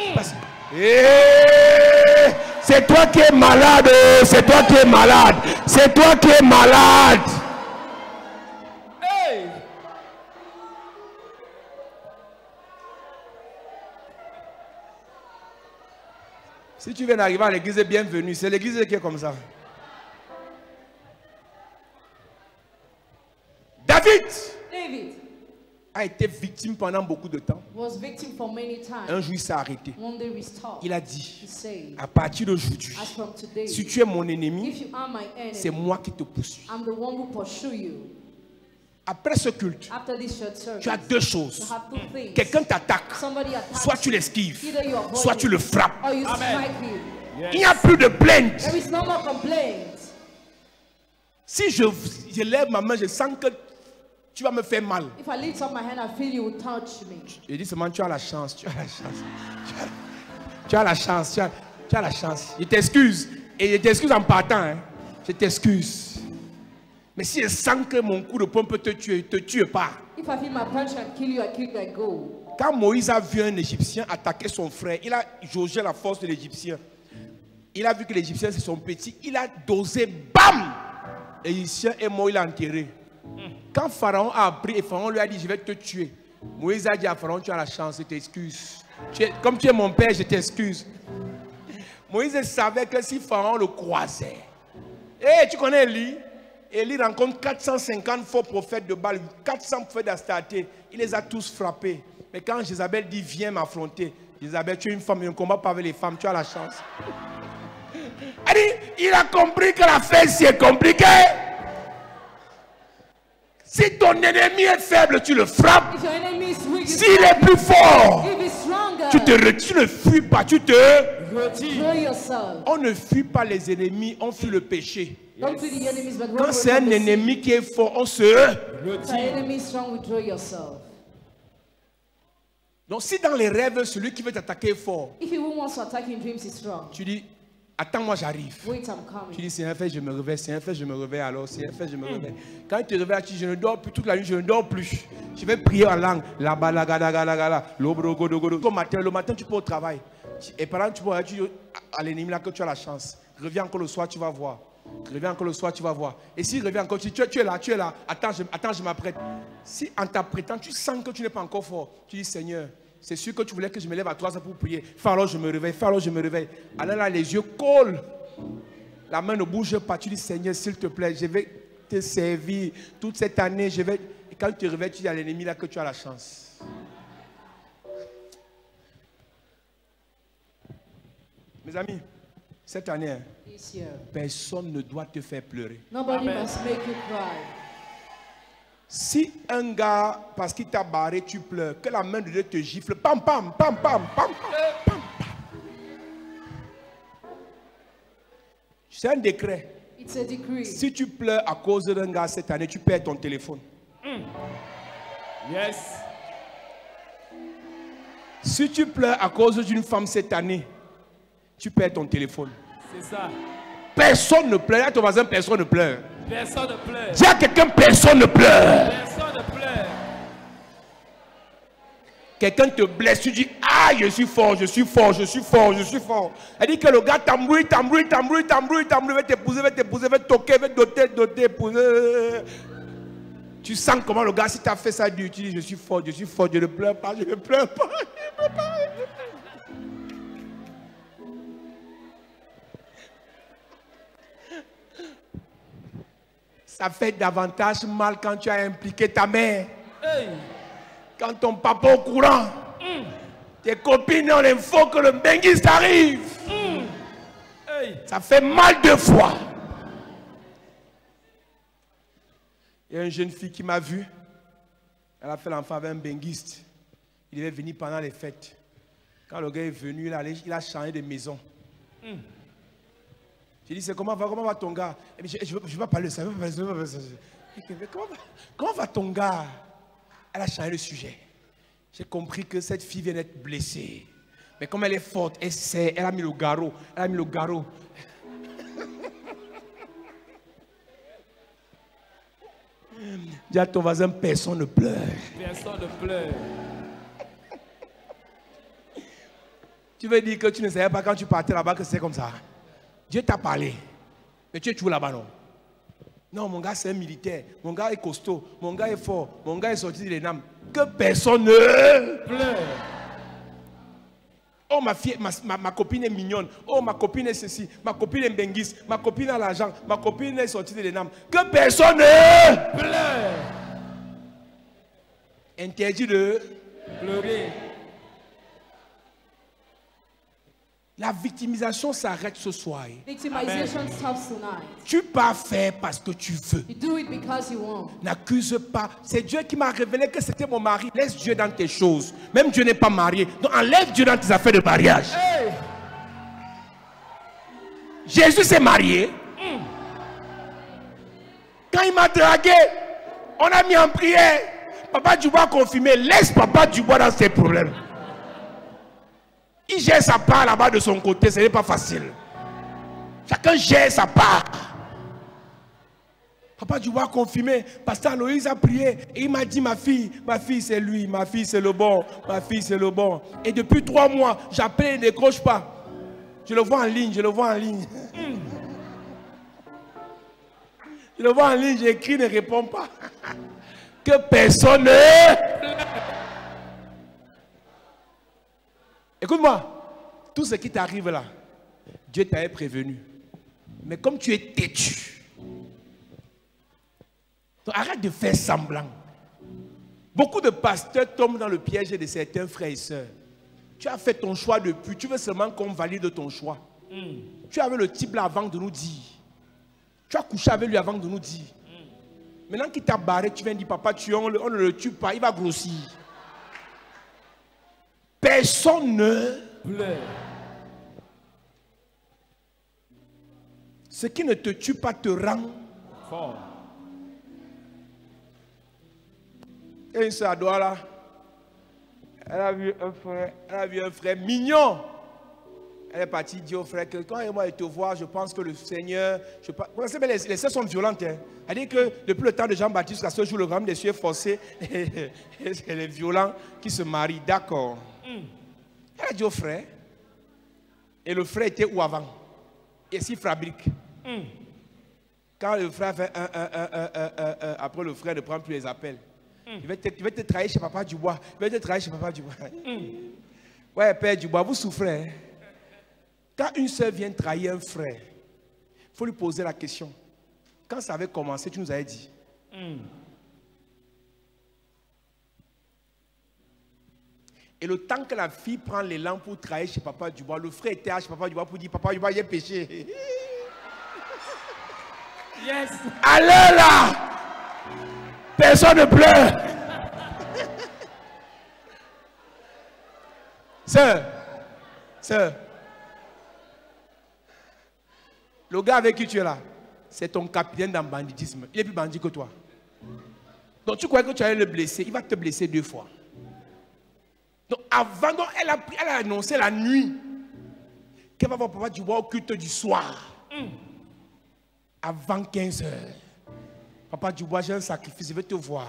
C'est toi qui es malade, c'est toi qui es malade, c'est toi qui es malade. Si tu viens d'arriver à l'église, bienvenue. C'est l'église qui est comme ça. David a été victime pendant beaucoup de temps. Un jour, il s'est arrêté. Il a dit, à partir d'aujourd'hui, si tu es mon ennemi, c'est moi qui te poursuis. Après ce culte, tu as deux choses. Quelqu'un t'attaque, soit tu l'esquives, soit tu le frappes. Il n'y a plus de plainte. Si je lève ma main, je sens que tu vas me faire mal. Je dis seulement, tu as la chance, tu as la chance. Tu as la chance, tu as la chance. Je t'excuse. Et je t'excuse en partant. Hein. Je t'excuse. Mais si je sens que mon coup de pompe peut te tuer, ne te tue pas. Quand Moïse a vu un Égyptien attaquer son frère, il a jaugé la force de l'Égyptien. Il a vu que l'Égyptien c'est son petit. Il a dosé, bam! L'Égyptien est mort, il l'a enterré. Quand Pharaon a appris et Pharaon lui a dit, je vais te tuer. Moïse a dit à Pharaon, tu as la chance, je t'excuse. Comme tu es mon père, je t'excuse. Moïse savait que si Pharaon le croisait, tu connais Élie? Élie rencontre 450 faux prophètes de Baal, 400 prophètes d'Astarté. Il les a tous frappés. Mais quand Jézabel dit, viens m'affronter, Jézabel, tu es une femme, je ne combat pas avec les femmes, tu as la chance. Il a compris que l'affaire c'est compliqué. Si ton ennemi est faible, tu le frappes. S'il est plus fort, tu ne fuis pas, tu te retires. On ne fuit pas les ennemis, on fuit le péché. Quand c'est un ennemi qui est fort, on se retire. Donc si dans les rêves, celui qui veut t'attaquer est fort, tu dis, attends-moi, j'arrive. Tu dis, c'est un fait, je me réveille. C'est un fait, je me réveille. Alors, c'est un fait, je me réveille. Quand tu te réveilles, tu dis, je ne dors plus toute la nuit, je ne dors plus. Je vais prier en langue. Le matin, tu peux au travail. Et pendant tu peux dire à l'ennemi là que tu as la chance. Reviens encore le soir, tu vas voir. Reviens encore le soir, tu vas voir. Et s'il revient encore, tu es là. Attends, je m'apprête. Si en t'apprêtant, tu sens que tu n'es pas encore fort, tu dis, Seigneur, c'est sûr que tu voulais que je me lève à 3 heures pour prier. Alors je me réveille, Alors là, les yeux collent. La main ne bouge pas. Tu dis, Seigneur, s'il te plaît, je vais te servir toute cette année. Et quand tu te réveilles, tu dis à l'ennemi là que tu as la chance. Mes amis, cette année, personne ne doit te faire pleurer. Nobody must make you cry. Si un gars, parce qu'il t'a barré, tu pleures, que la main de Dieu te gifle, pam, pam, pam, pam, pam, pam, pam. C'est un décret. It's a decree. Si tu pleures à cause d'un gars cette année, tu perds ton téléphone. Yes. Si tu pleures à cause d'une femme cette année, tu perds ton téléphone. C'est ça. Personne ne pleure. À ton voisin, personne ne pleure. Personne ne pleure. Dis à quelqu'un, personne ne pleure. Personne ne pleure. Quelqu'un te blesse, tu dis, ah, je suis fort. Elle dit que le gars t'embrouille, va t'épouser, va te toquer, va te doter, épouser. Tu sens comment le gars, si tu as fait ça, tu dis, je suis fort, je ne pleure pas, je ne pleure pas. Ça fait davantage mal quand tu as impliqué ta mère. Hey. Quand ton papa est au courant. Tes copines ont l'info que le benguiste arrive. Hey. Ça fait mal 2 fois. Il y a une jeune fille qui m'a vu. Elle a fait l'enfant avec un benguiste. Il devait venir pendant les fêtes. Quand le gars est venu, il a changé de maison. J'ai dit, comment va ton gars? Je ne veux pas parler de ça. Comment va ton gars? Elle a changé de sujet. J'ai compris que cette fille vient d'être blessée. Mais comme elle est forte, elle a mis le garrot. Elle a mis le garrot. Dis à ton voisin, personne ne pleure. Personne ne pleure. Tu veux dire que tu ne savais pas quand tu partais là-bas que c'est comme ça? Dieu t'a parlé. Mais tu es toujours là-bas, non? Non, mon gars, c'est un militaire. Mon gars est costaud. Mon gars est fort. Mon gars est sorti de l'ENAM. Que personne ne pleure. Oh, ma fille, ma copine est mignonne. Oh, ma copine est ceci. Ma copine est benguiste. Ma copine a l'argent. Ma copine est sortie de l'ENAM. Que personne ne pleure. Interdit de pleurer. La victimisation s'arrête ce soir. Victimization stops tonight. Tu pas faire parce que tu veux. You do it because you want. N'accuse pas. C'est Dieu qui m'a révélé que c'était mon mari. Laisse Dieu dans tes choses. Même Dieu n'est pas marié. Donc enlève Dieu dans tes affaires de mariage. Hey. Jésus s'est marié. Quand il m'a dragué, on a mis en prière. Papa Dubois a confirmé. Laisse Papa Dubois dans ses problèmes. Il gère sa part là-bas de son côté, ce n'est pas facile. Chacun gère sa part. Papa Dubois a confirmé, Pasteur Aloïse a prié et il m'a dit, ma fille c'est lui, ma fille c'est le bon, ma fille c'est le bon. Et depuis 3 mois, j'appelle, il ne décroche pas. Je le vois en ligne, je le vois en ligne. Je le vois en ligne, j'écris, il ne répond pas. Que personne ne... Écoute-moi, tout ce qui t'arrive là, Dieu t'avait prévenu. Mais comme tu es têtu, donc arrête de faire semblant. Beaucoup de pasteurs tombent dans le piège de certains frères et sœurs. Tu as fait ton choix depuis, tu veux seulement qu'on valide ton choix. Tu avais le type là avant de nous dire. Tu as couché avec lui avant de nous dire. Maintenant qu'il t'a barré, tu viens dire, papa, on ne le tue pas, il va grossir. Personne ne pleure. Ce qui ne te tue pas te rend fort. Et une soeur à Douala, elle a vu un frère mignon. Elle est partie dire au frère que quand moi je te vois, je pense que le Seigneur... Les sœurs sont violentes. Hein. Elle dit que depuis le temps de Jean-Baptiste, à ce jour, le royaume des cieux est forcé. Et c'est les violents qui se marient. D'accord. Elle a dit au frère. Et le frère était où avant? Et s'il fabrique. Quand le frère fait après le frère ne prend plus les appels. Il va te trahir chez Papa Dubois. Il va te trahir chez Papa Dubois. Ouais, Père Dubois, vous souffrez. Hein? Quand une soeur vient trahir un frère, il faut lui poser la question. Quand ça avait commencé, tu nous avais dit. Et le temps que la fille prend l'élan pour trahir chez Papa Dubois, le frère était chez Papa Dubois pour dire, Papa Dubois, j'ai péché. Yes. Allez là! Personne ne pleure. Sœur, le gars avec qui tu es là, c'est ton capitaine dans le banditisme. Il est plus bandit que toi. Donc tu crois que tu allais le blesser, il va te blesser 2 fois. Donc avant, donc, elle a annoncé la nuit qu'elle va voir Papa Dubois au culte du soir. Avant 15 heures. Papa Dubois, j'ai un sacrifice, je vais te voir.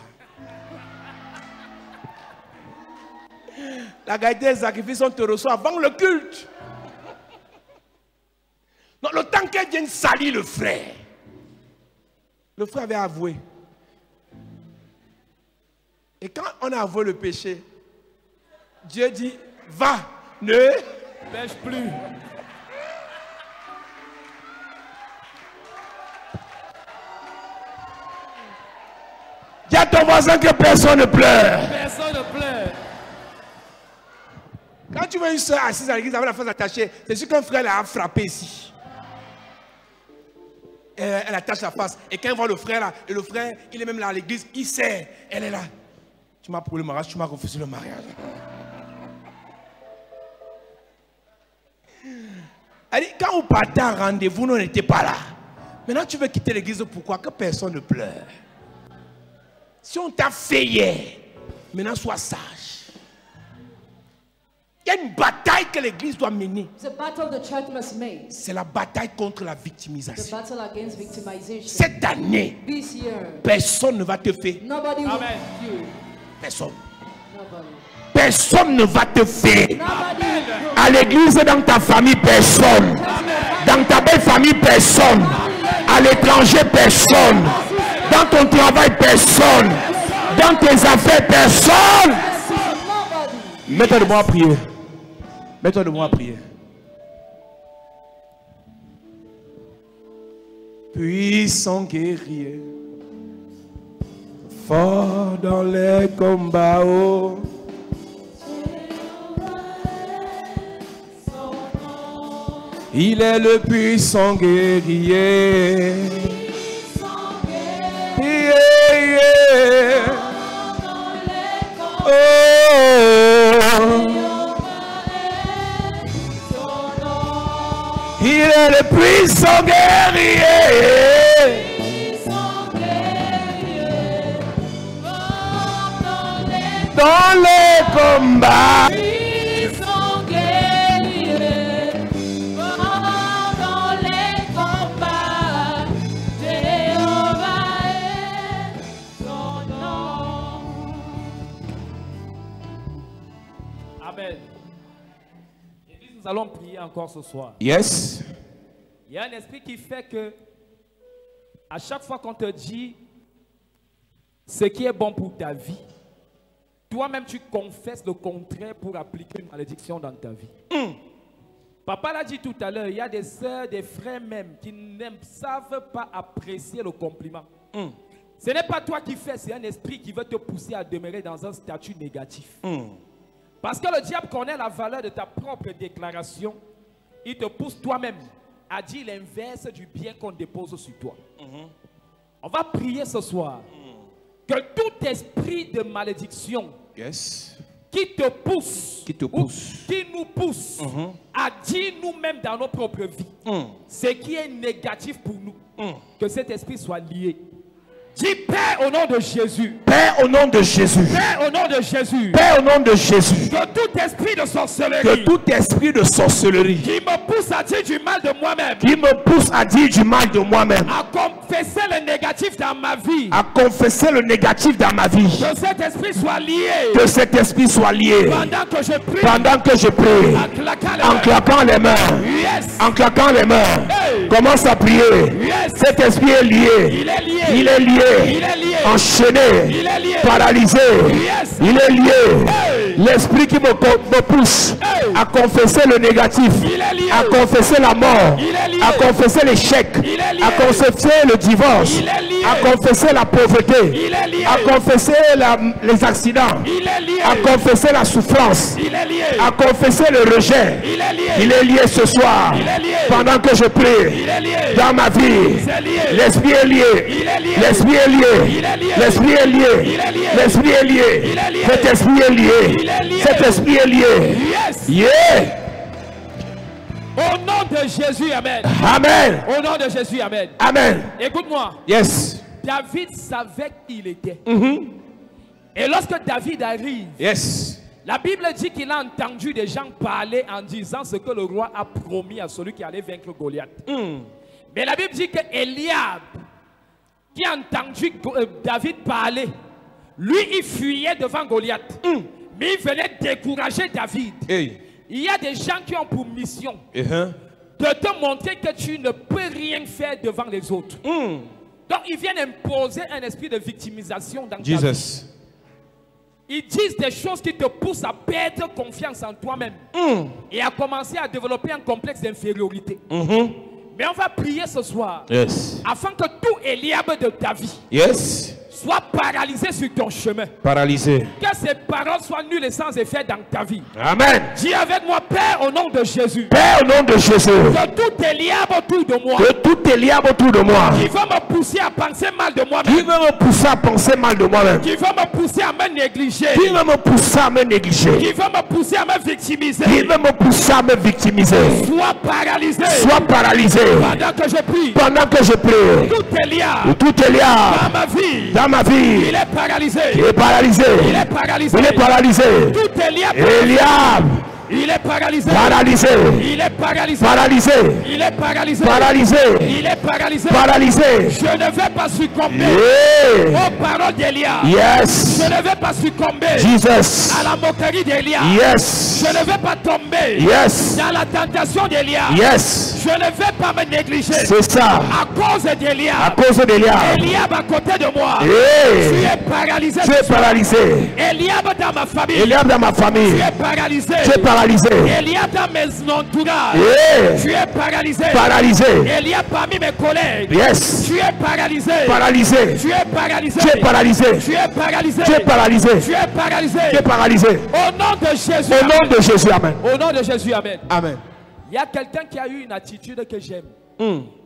La qualité des sacrifices, on te reçoit avant le culte. Donc le temps qu'elle vienne salir le frère avait avoué. Et quand on a avoué le péché, Dieu dit, va, ne pêche plus. Dis à ton voisin que personne ne pleure. Personne ne pleure. Quand tu vois une soeur assise à l'église avec la face attachée, c'est sûr qu'un frère l'a frappé ici. Elle attache la face. Et quand elle voit le frère là, et le frère, il est même là à l'église, il sait. Elle est là. Tu m'as prouvé le mariage, tu m'as refusé le mariage. Elle dit, quand vous partez à rendez-vous, nous n'étions pas là. Maintenant, tu veux quitter l'église, pourquoi? Que personne ne pleure. Si on t'a fait hier, maintenant sois sage. Il y a une bataille que l'église doit mener. C'est la bataille contre la victimisation. Cette année, personne ne va te faire. Amen. Personne. Personne ne va te faire. À l'église, dans ta famille, personne. Dans ta belle famille, personne. À l'étranger, personne. Dans ton travail, personne. Dans tes affaires, personne. Mets-toi debout à prier. Mets-toi debout à prier. Puissant guerrier, fort dans les combats. Oh. Il est le puissant guerrier. Oh. Il est le puissant guerrier. Dans les combats. Nous allons prier encore ce soir. Yes. Il y a un esprit qui fait que à chaque fois qu'on te dit ce qui est bon pour ta vie, toi-même tu confesses le contraire pour appliquer une malédiction dans ta vie. Papa l'a dit tout à l'heure, il y a des sœurs, des frères même qui ne savent pas apprécier le compliment. Ce n'est pas toi qui fais, c'est un esprit qui veut te pousser à demeurer dans un statut négatif. Parce que le diable connaît la valeur de ta propre déclaration. Il te pousse toi-même à dire l'inverse du bien qu'on dépose sur toi. On va prier ce soir que tout esprit de malédiction qui te pousse, qui nous pousse à dire nous-mêmes dans nos propres vies ce qui est négatif pour nous, que cet esprit soit lié. Dis Père au nom de Jésus. Père au nom de Jésus. Père au nom de Jésus. Père au nom de Jésus. Que tout esprit de sorcellerie. Que tout esprit de sorcellerie. Qui me pousse à dire du mal de moi-même. Qui me pousse à dire du mal de moi-même. À confesser le négatif dans ma vie. À confesser le négatif dans ma vie. Que cet esprit soit lié. Que cet esprit soit lié. Pendant que je prie. Pendant que je prie. En claquant les mains. En claquant les mains. Commence à prier. Cet esprit est lié. Il est lié. Il est lié. Il est lié. Enchaîné, il est lié. Paralysé, il est lié. L'esprit qui me pousse à confesser le négatif, à confesser la mort, à confesser l'échec, à confesser le divorce, à confesser la pauvreté, à confesser les accidents, à confesser la souffrance, à confesser le rejet. Il est lié ce soir. Pendant que je prie dans ma vie, l'esprit est lié. L'esprit est lié. L'esprit est lié. L'esprit est lié. Cet esprit est lié. Cet esprit est lié. Yeah. Au nom de Jésus, amen. Amen. Au nom de Jésus, amen. Amen. Écoute-moi. Yes. David savait qui il était. Et lorsque David arrive, la Bible dit qu'il a entendu des gens parler en disant ce que le roi a promis à celui qui allait vaincre Goliath. Mais la Bible dit que Eliab, qui a entendu David parler, lui il fuyait devant Goliath. Mais il venait décourager David. Il y a des gens qui ont pour mission de te montrer que tu ne peux rien faire devant les autres. Donc ils viennent imposer un esprit de victimisation dans ta vie. Ils disent des choses qui te poussent à perdre confiance en toi-même et à commencer à développer un complexe d'infériorité. Mais on va prier ce soir afin que tout Eliab de ta vie soient paralysés sur ton chemin. Paralysés. Que ces paroles soient nulles et sans effet dans ta vie. Amen. Dis avec moi, Père, au nom de Jésus. Père, au nom de Jésus. Que tout est liable autour de moi. Que tout est liable autour de moi. Qui veut me pousser à penser mal de moi-même. Qui veut me pousser à penser mal de moi-même. Qui veut me pousser à me négliger. Qui veut me pousser à me négliger. Qui veut me pousser à me victimiser. Qui veut me pousser à me victimiser. Sois paralysé. Sois paralysé. Pendant que je prie. Pendant que je prie. Tout est liable. Tout est liable. Dans ma vie. Dans ma vie. Il est paralysé. Il est paralysé. Il est paralysé. Il est paralysé. Tout est liable. Eliab. Il est paralysé. Paralysé. Il est paralysé. Paralysé. Il est paralysé. Paralysé. Il est paralysé. Paralysé. Je ne vais pas succomber Yeah. aux paroles d'Élia. Yes. Je ne vais pas succomber Jesus. à la moquerie d'Élia. Yes. Je ne vais pas tomber Yes. dans la tentation d'Élia. Yes. Je ne vais pas me négliger C'est ça. à cause À d'Élia. cause d'Eliab. Eliab à côté de moi. Tu Yeah. es paralysé. Tu es paralysé. Eliab dans ma famille. Eliab dans ma famille. Tu es paralysé. Tu es paralysé. Eliab dans mes entourages. Yeah. Tu es paralysé. Paralysé. Eliab parmi mes collègues. Yes. Tu es paralysé. Paralysé. Tu es paralysé. Tu es paralysé. Tu es paralysé. Tu es paralysé. Tu es paralysé. Tu es paralysé. Au nom de Jésus. Au nom de Jésus. Amen. Au nom de Jésus. Amen. Amen. Il y a quelqu'un qui a eu une attitude que j'aime.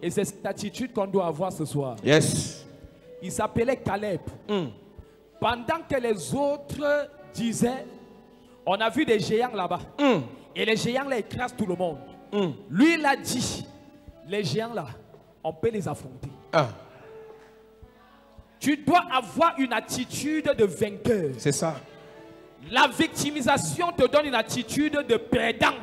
Et c'est cette attitude qu'on doit avoir ce soir. Yes. Il s'appelait Caleb. Pendant que les autres disaient, on a vu des géants là-bas. Et les géants là écrasent tout le monde. Lui, il a dit, les géants là, on peut les affronter. Tu dois avoir une attitude de vainqueur. C'est ça. La victimisation te donne une attitude de perdant.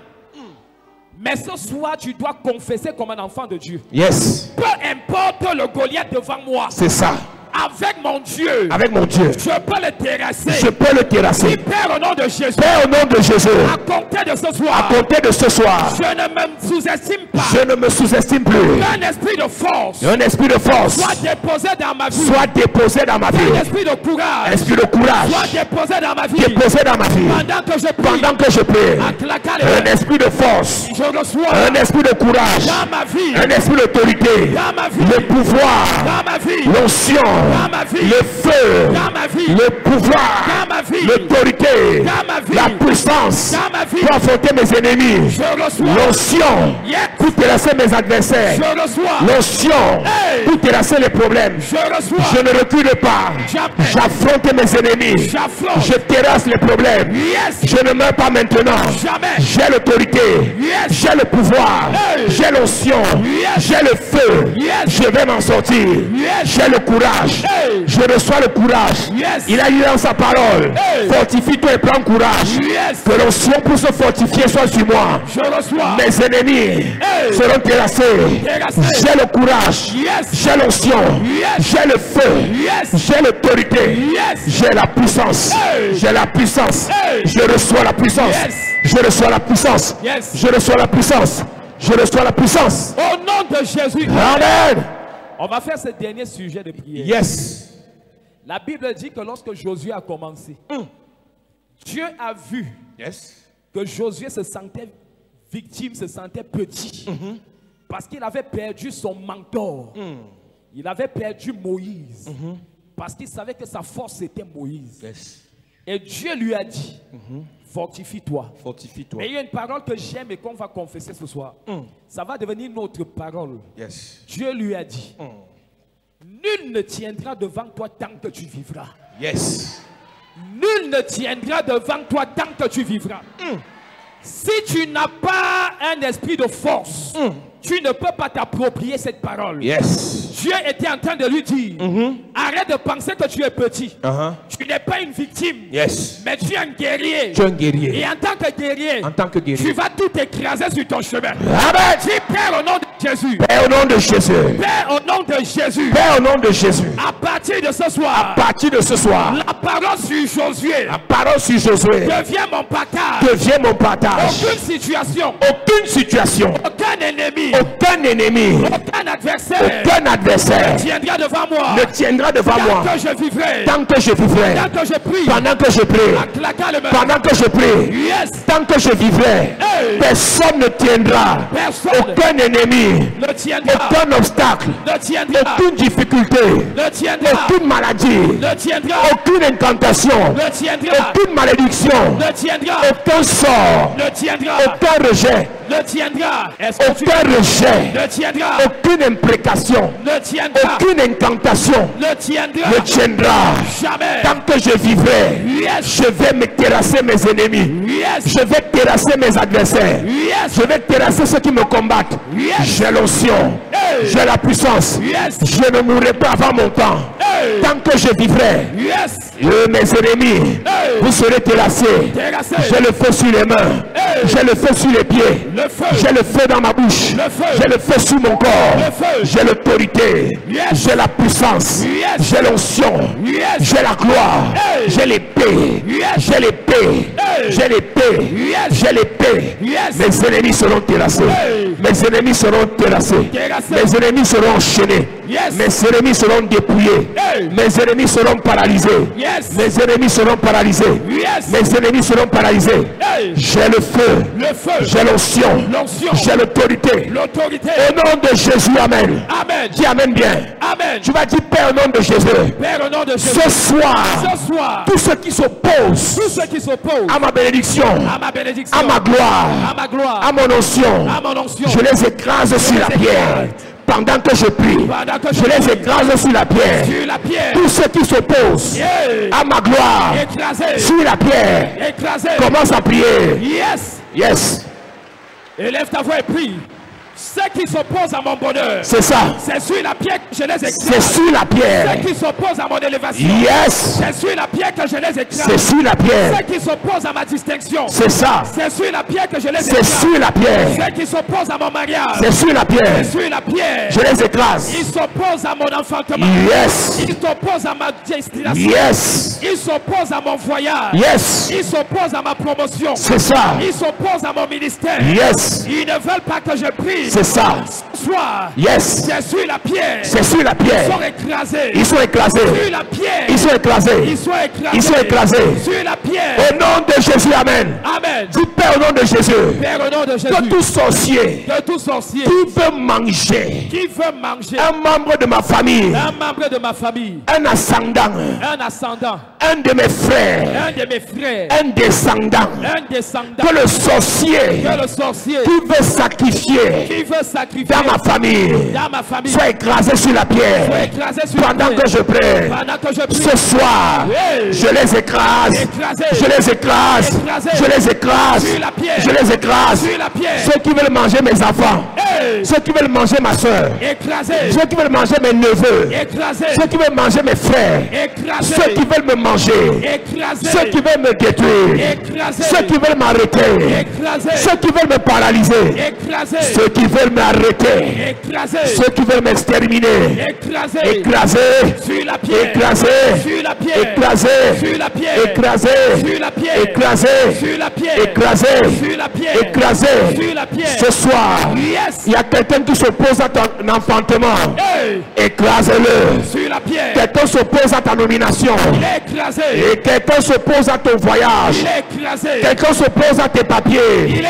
Mais ce soir, tu dois confesser comme un enfant de Dieu. Yes. Peu importe le Goliath devant moi. C'est ça. Avec mon Dieu. Avec mon Dieu. Je peux le terrasser. Je peux le terrasser. Père, au nom de Jésus. Père, au nom de Jésus. À compter de ce soir. À compter de ce soir. Je ne me sous-estime pas. Je ne me sous-estime plus. Un esprit de force. Un esprit de force. Soit déposé dans ma vie. Soit déposé dans ma vie. Un esprit de courage. Esprit de courage. Soit déposé dans ma vie. Déposé dans ma vie. Pendant que je prie. Pendant que je prie. Un esprit de force. Je reçois. Un esprit de courage. Dans ma vie. Un esprit d'autorité. Dans ma vie. Le pouvoir. Dans ma vie. L'onction. Dans ma vie. Le feu. Dans ma vie. Le pouvoir. Dans ma vie. L'autorité. Dans ma vie. La puissance. Dans ma vie. Pour affronter mes ennemis. Je reçois. L'onction. Yes. Pour terrasser mes adversaires. Je reçois. L'onction. Hey. Pour terrasser les problèmes. Je reçois. Je ne recule pas. Jamais. J'affronte mes ennemis. J'affronte. Je terrasse les problèmes. Yes. Je ne meurs pas maintenant. Jamais. J'ai l'autorité. Yes. J'ai le pouvoir. Hey. J'ai l'onction. Yes. J'ai le feu. Yes. Je vais m'en sortir. Yes. J'ai le courage. Hey. Je reçois le courage. Yes. Il a dit dans sa parole. Hey. Fortifie-toi et prends courage. Yes. Que l'onction pour se fortifier soit sur moi. Je reçois. Mes ennemis Hey. seront terrassés. Terrassés. J'ai le courage. Yes. J'ai l'onction. Yes. J'ai le feu. Yes. J'ai l'autorité. Yes. J'ai la puissance. Hey. J'ai la puissance. Hey. Je reçois la puissance. Yes. Je reçois la puissance. Yes. Je reçois la puissance. Je reçois la puissance. Au nom de Jésus. Amen. On va faire ce dernier sujet de prière. Yes. La Bible dit que lorsque Josué a commencé, Dieu a vu que Josué se sentait victime, se sentait petit. Parce qu'il avait perdu son mentor. Il avait perdu Moïse. Parce qu'il savait que sa force était Moïse. Et Dieu lui a dit, fortifie-toi. Fortifie-toi. Mais il y a une parole que j'aime et qu'on va confesser ce soir. Ça va devenir notre parole. Dieu lui a dit, nul ne tiendra devant toi tant que tu vivras. Nul ne tiendra devant toi tant que tu vivras. Si tu n'as pas un esprit de force, tu ne peux pas t'approprier cette parole. Dieu était en train de lui dire, arrête de penser que tu es petit. Tu n'es pas une victime, mais tu es un guerrier. Tu es un guerrier. Et en tant que guerrier, tu vas tout écraser sur ton chemin. Amen. Dis, Père, au nom de Jésus. Père, au nom de Jésus. Père, au nom de Jésus. Père, au nom de Jésus. À partir de ce soir, À partir de ce soir, la parole sur Josué la parole sur Josué devient mon partage. devient mon partage. Aucune situation, Aucune situation, aucun ennemi, aucun ennemi, aucun adversaire, aucun adversaire adversaire ne tiendra devant moi tant que je vivrai, tant que je vivrai, tant que je prie, pendant que je prie, pendant que je prie, tant que je vivrai, personne ne tiendra, aucun ennemi, aucun obstacle, aucune difficulté, aucune maladie, aucune incantation, aucune malédiction, aucun sort, aucun rejet, aucun rejet, aucune imprécation, aucune incantation ne tiendra. Tant que je vivrai, je vais me terrasser mes ennemis, je vais terrasser mes adversaires, je vais terrasser ceux qui me combattent. J'ai l'onction, j'ai la puissance, je ne mourrai pas avant mon temps. Tant que je vivrai, mes ennemis, vous serez terrassés. J'ai le feu sur les mains, j'ai le feu sur les pieds, j'ai le feu dans ma bouche, j'ai le feu sur mon corps, j'ai l'autorité, j'ai la puissance, j'ai l'onction, j'ai la gloire, j'ai l'épée, j'ai l'épée, j'ai l'épée, j'ai l'épée. Mes ennemis seront terrassés, mes ennemis seront terrassés, mes ennemis seront enchaînés, mes ennemis seront dépouillés, mes ennemis seront paralysés, mes ennemis seront paralysés, mes ennemis seront paralysés. J'ai le feu, j'ai l'onction, j'ai l'autorité. Au nom de Jésus, amen. Dis amen bien. Tu vas dire Père au nom de Jésus. Ce soir, tous ceux qui s'opposent à ma bénédiction, à ma gloire, à mon onction, je les écrase sur la pierre. Pendant que je prie, je les écrase sur la pierre. Tous ceux qui s'opposent à ma gloire, sur la pierre, commence à prier. Yes. Élève ta voix et prie. Ceux qui s'opposent à mon bonheur, c'est ça. C'est sur la pierre que je les écrase. C'est sur la pierre. Ceux qui s'opposent à mon élévation, c'est sur la pierre que je les écrase. C'est sur la pierre. Ceux qui s'opposent à ma distinction, c'est ça. C'est sur la pierre que je les écrase. C'est sur la pierre. Ceux qui s'opposent à mon mariage, c'est sur la pierre. C'est sur la pierre. Je les écrase. Ils s'opposent à mon enfantement. Ils s'opposent à ma destination. Ils s'opposent à mon voyage. Ils s'opposent à ma promotion. C'est ça. Ils s'opposent à mon ministère. Ils ne veulent pas que je prie. C'est ça. Soir. C'est sur la pierre. C'est sur la pierre. Ils sont écrasés. Ils sont écrasés. Sur la pierre. Ils sont écrasés. Ils sont écrasés. Ils sont écrasés. Sur la pierre. Au nom de Jésus, amen. Amen. Dis Père au nom de Jésus. Père au nom de Jésus. Que tout sorcier. Que tout sorcier. Qui veut manger. Qui veut manger. Un membre de ma famille. Un membre de ma famille. Un ascendant. Un ascendant. Un de mes frères. Un de mes frères. Un descendant. Un descendant. Que le sorcier. Que le sorcier. Qui veut sacrifier. Qui veut sacrifier. Dans ma famille. Sois écrasé sur la pierre. Pendant que je prie. Ce soir. Je les écrase. Je les écrase. Je les écrase. Je les écrase. Ceux qui veulent manger mes enfants. Ceux qui veulent manger ma soeur. Ceux qui veulent manger mes neveux. Ceux qui veulent manger mes frères. Ceux qui veulent me manger. Ceux qui veulent me détruire. Ceux qui veulent m'arrêter. Ceux qui veulent me paralyser. Ceux qui veulent m'arrêter. Ceux qui veulent m'exterminer. Écraser. Écraser. Écraser. Écraser. Écraser. Écraser. Ce soir, il y a quelqu'un qui s'oppose à ton enfantement. Écrase-le. Quelqu'un s'oppose à ta nomination. Et quelqu'un s'oppose à ton voyage. Quelqu'un s'oppose à tes papiers.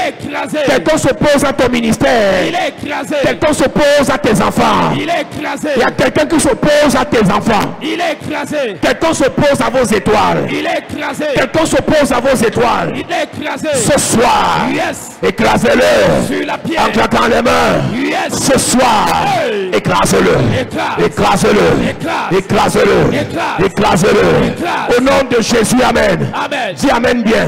Quelqu'un s'oppose à ton ministère. Quelqu'un s'oppose à tes enfants. Il y a quelqu'un qui s'oppose à tes enfants. Quelqu'un s'oppose à vos étoiles. Quelqu'un s'oppose à vos étoiles. Ce soir, écrasez-le en claquant les mains. Ce soir, écrasez-le. Écrasez-le. Écrasez-le. Écrasez-le. Au nom de Jésus, amen. Dis amen bien.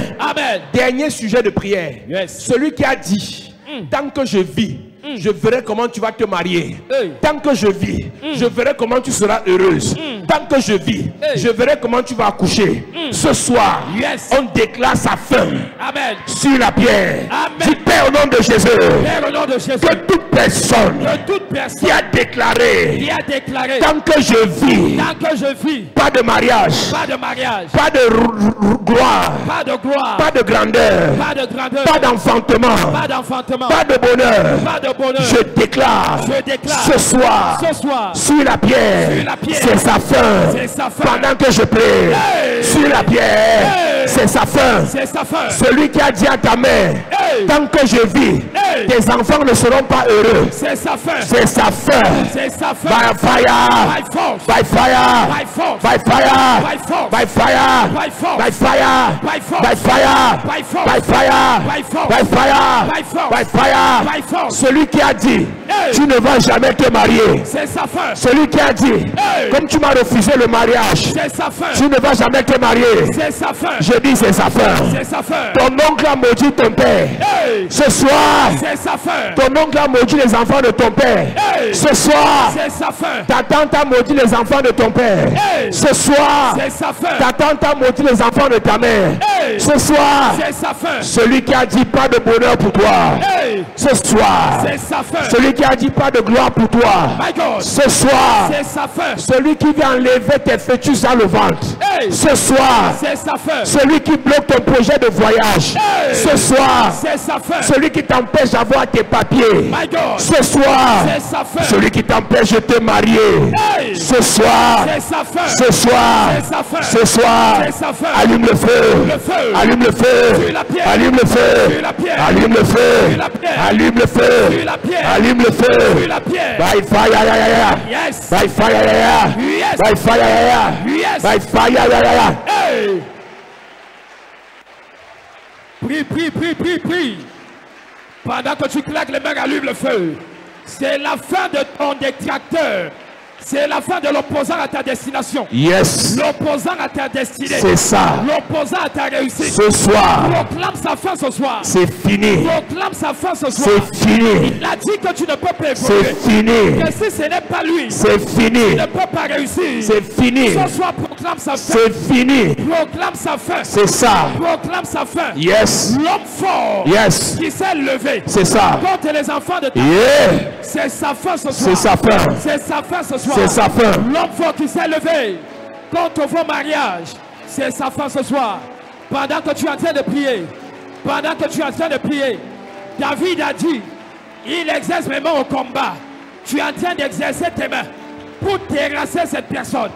Dernier sujet de prière. Celui qui a dit, tant que je vis, je verrai comment tu vas te marier. Tant que je vis, je verrai comment tu seras heureuse. Tant que je vis, je verrai comment tu vas accoucher. Ce soir, on déclare sa fin. Amen. Sur la pierre. Amen. Du Père au nom de Jésus. Père, au nom de Jésus. Que toute personne qui a déclaré, tant que je vis, pas de mariage, pas de gloire, pas de grandeur, pas d'enfantement, pas de bonheur. Je déclare ce soir sur la pierre, c'est sa fin. Pendant que je prie sur la pierre, c'est sa fin. Celui qui a dit à ta mère, tant que je vis, tes enfants ne seront pas heureux. C'est sa fin. C'est sa fin. By fire. By fire. By fire. By fire. By fire. By fire. By fire. By fire. By fire. Celui qui a dit, tu ne vas jamais te marier. C'est sa fin. Celui qui a dit, comme tu m'as refusé le mariage, tu ne vas jamais te marier. C'est sa fin. Je dis c'est sa fin. Ton oncle a maudit ton père. Ce soir, c'est sa fin. Ton oncle a maudit les enfants de ton père. Ce soir, c'est sa fin. Ta tante a maudit les enfants de ton père. Ce soir, c'est sa fin. Ta tante a maudit les enfants de ta mère. Ce soir, c'est sa fin. Celui qui a dit pas de bonheur pour toi. Ce soir, c'est sa fin. Celui qui a dit pas de gloire pour toi. Ce soir, c'est sa fin. Celui qui vient enlever tes fœtus dans le ventre. Ce soir, c'est sa fin. Celui qui bloque ton projet de voyage. Ce soir, c'est sa fin. Celui qui t'empêche d'avoir tes papiers. Ce soir, c'est sa fin. Celui qui t'empêche de te marier. Ce soir, c'est sa fin. Ce soir, c'est sa fin. Ce soir, c'est sa fin. Allume le feu. Allume le feu. Allume le feu. Allume le feu. Allume le feu. Allume le feu. By fire. Yes. By fire. Yes. By fire. Yes. By fire. Hey. Prie. Pendant que tu claques les mains, allume le feu. C'est la fin de ton détracteur. C'est la fin de l'opposant à ta destination. Yes. L'opposant à ta destinée. C'est ça. L'opposant à ta réussite. Ce soir. Proclame sa fin ce soir. C'est fini. Proclame sa fin ce soir. C'est fini. Il a dit que tu ne peux pas évoluer. C'est fini. Que si ce n'est pas lui. C'est fini. Tu ne peux pas réussir. C'est fini. Ce soir, proclame sa fin. C'est fini. Proclame sa fin. C'est ça. Proclame sa fin. Yes. L'homme fort. Yes. Qui s'est levé. C'est ça. Contre les enfants de ta vie. C'est sa fin ce soir. C'est sa fin. C'est sa fin ce soir. C'est sa fin. L'homme fort qui s'est levé contre vos mariages, c'est sa fin ce soir. Pendant que tu es en train de prier, David a dit, il exerce mes mains au combat. Tu es en train d'exercer tes mains pour terrasser cette personne.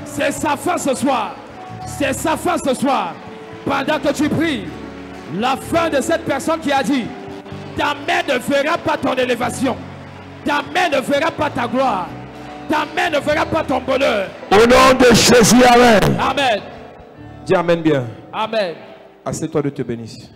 C'est sa fin ce soir. C'est sa fin ce soir. Pendant que tu pries, la fin de cette personne qui a dit, ta main ne verra pas ton élévation. Ta main ne verra pas ta gloire. Ta main ne verra pas ton bonheur. Au nom de Jésus, amen. Amen. Dis amen bien. Amen. Assieds-toi, de te bénisse.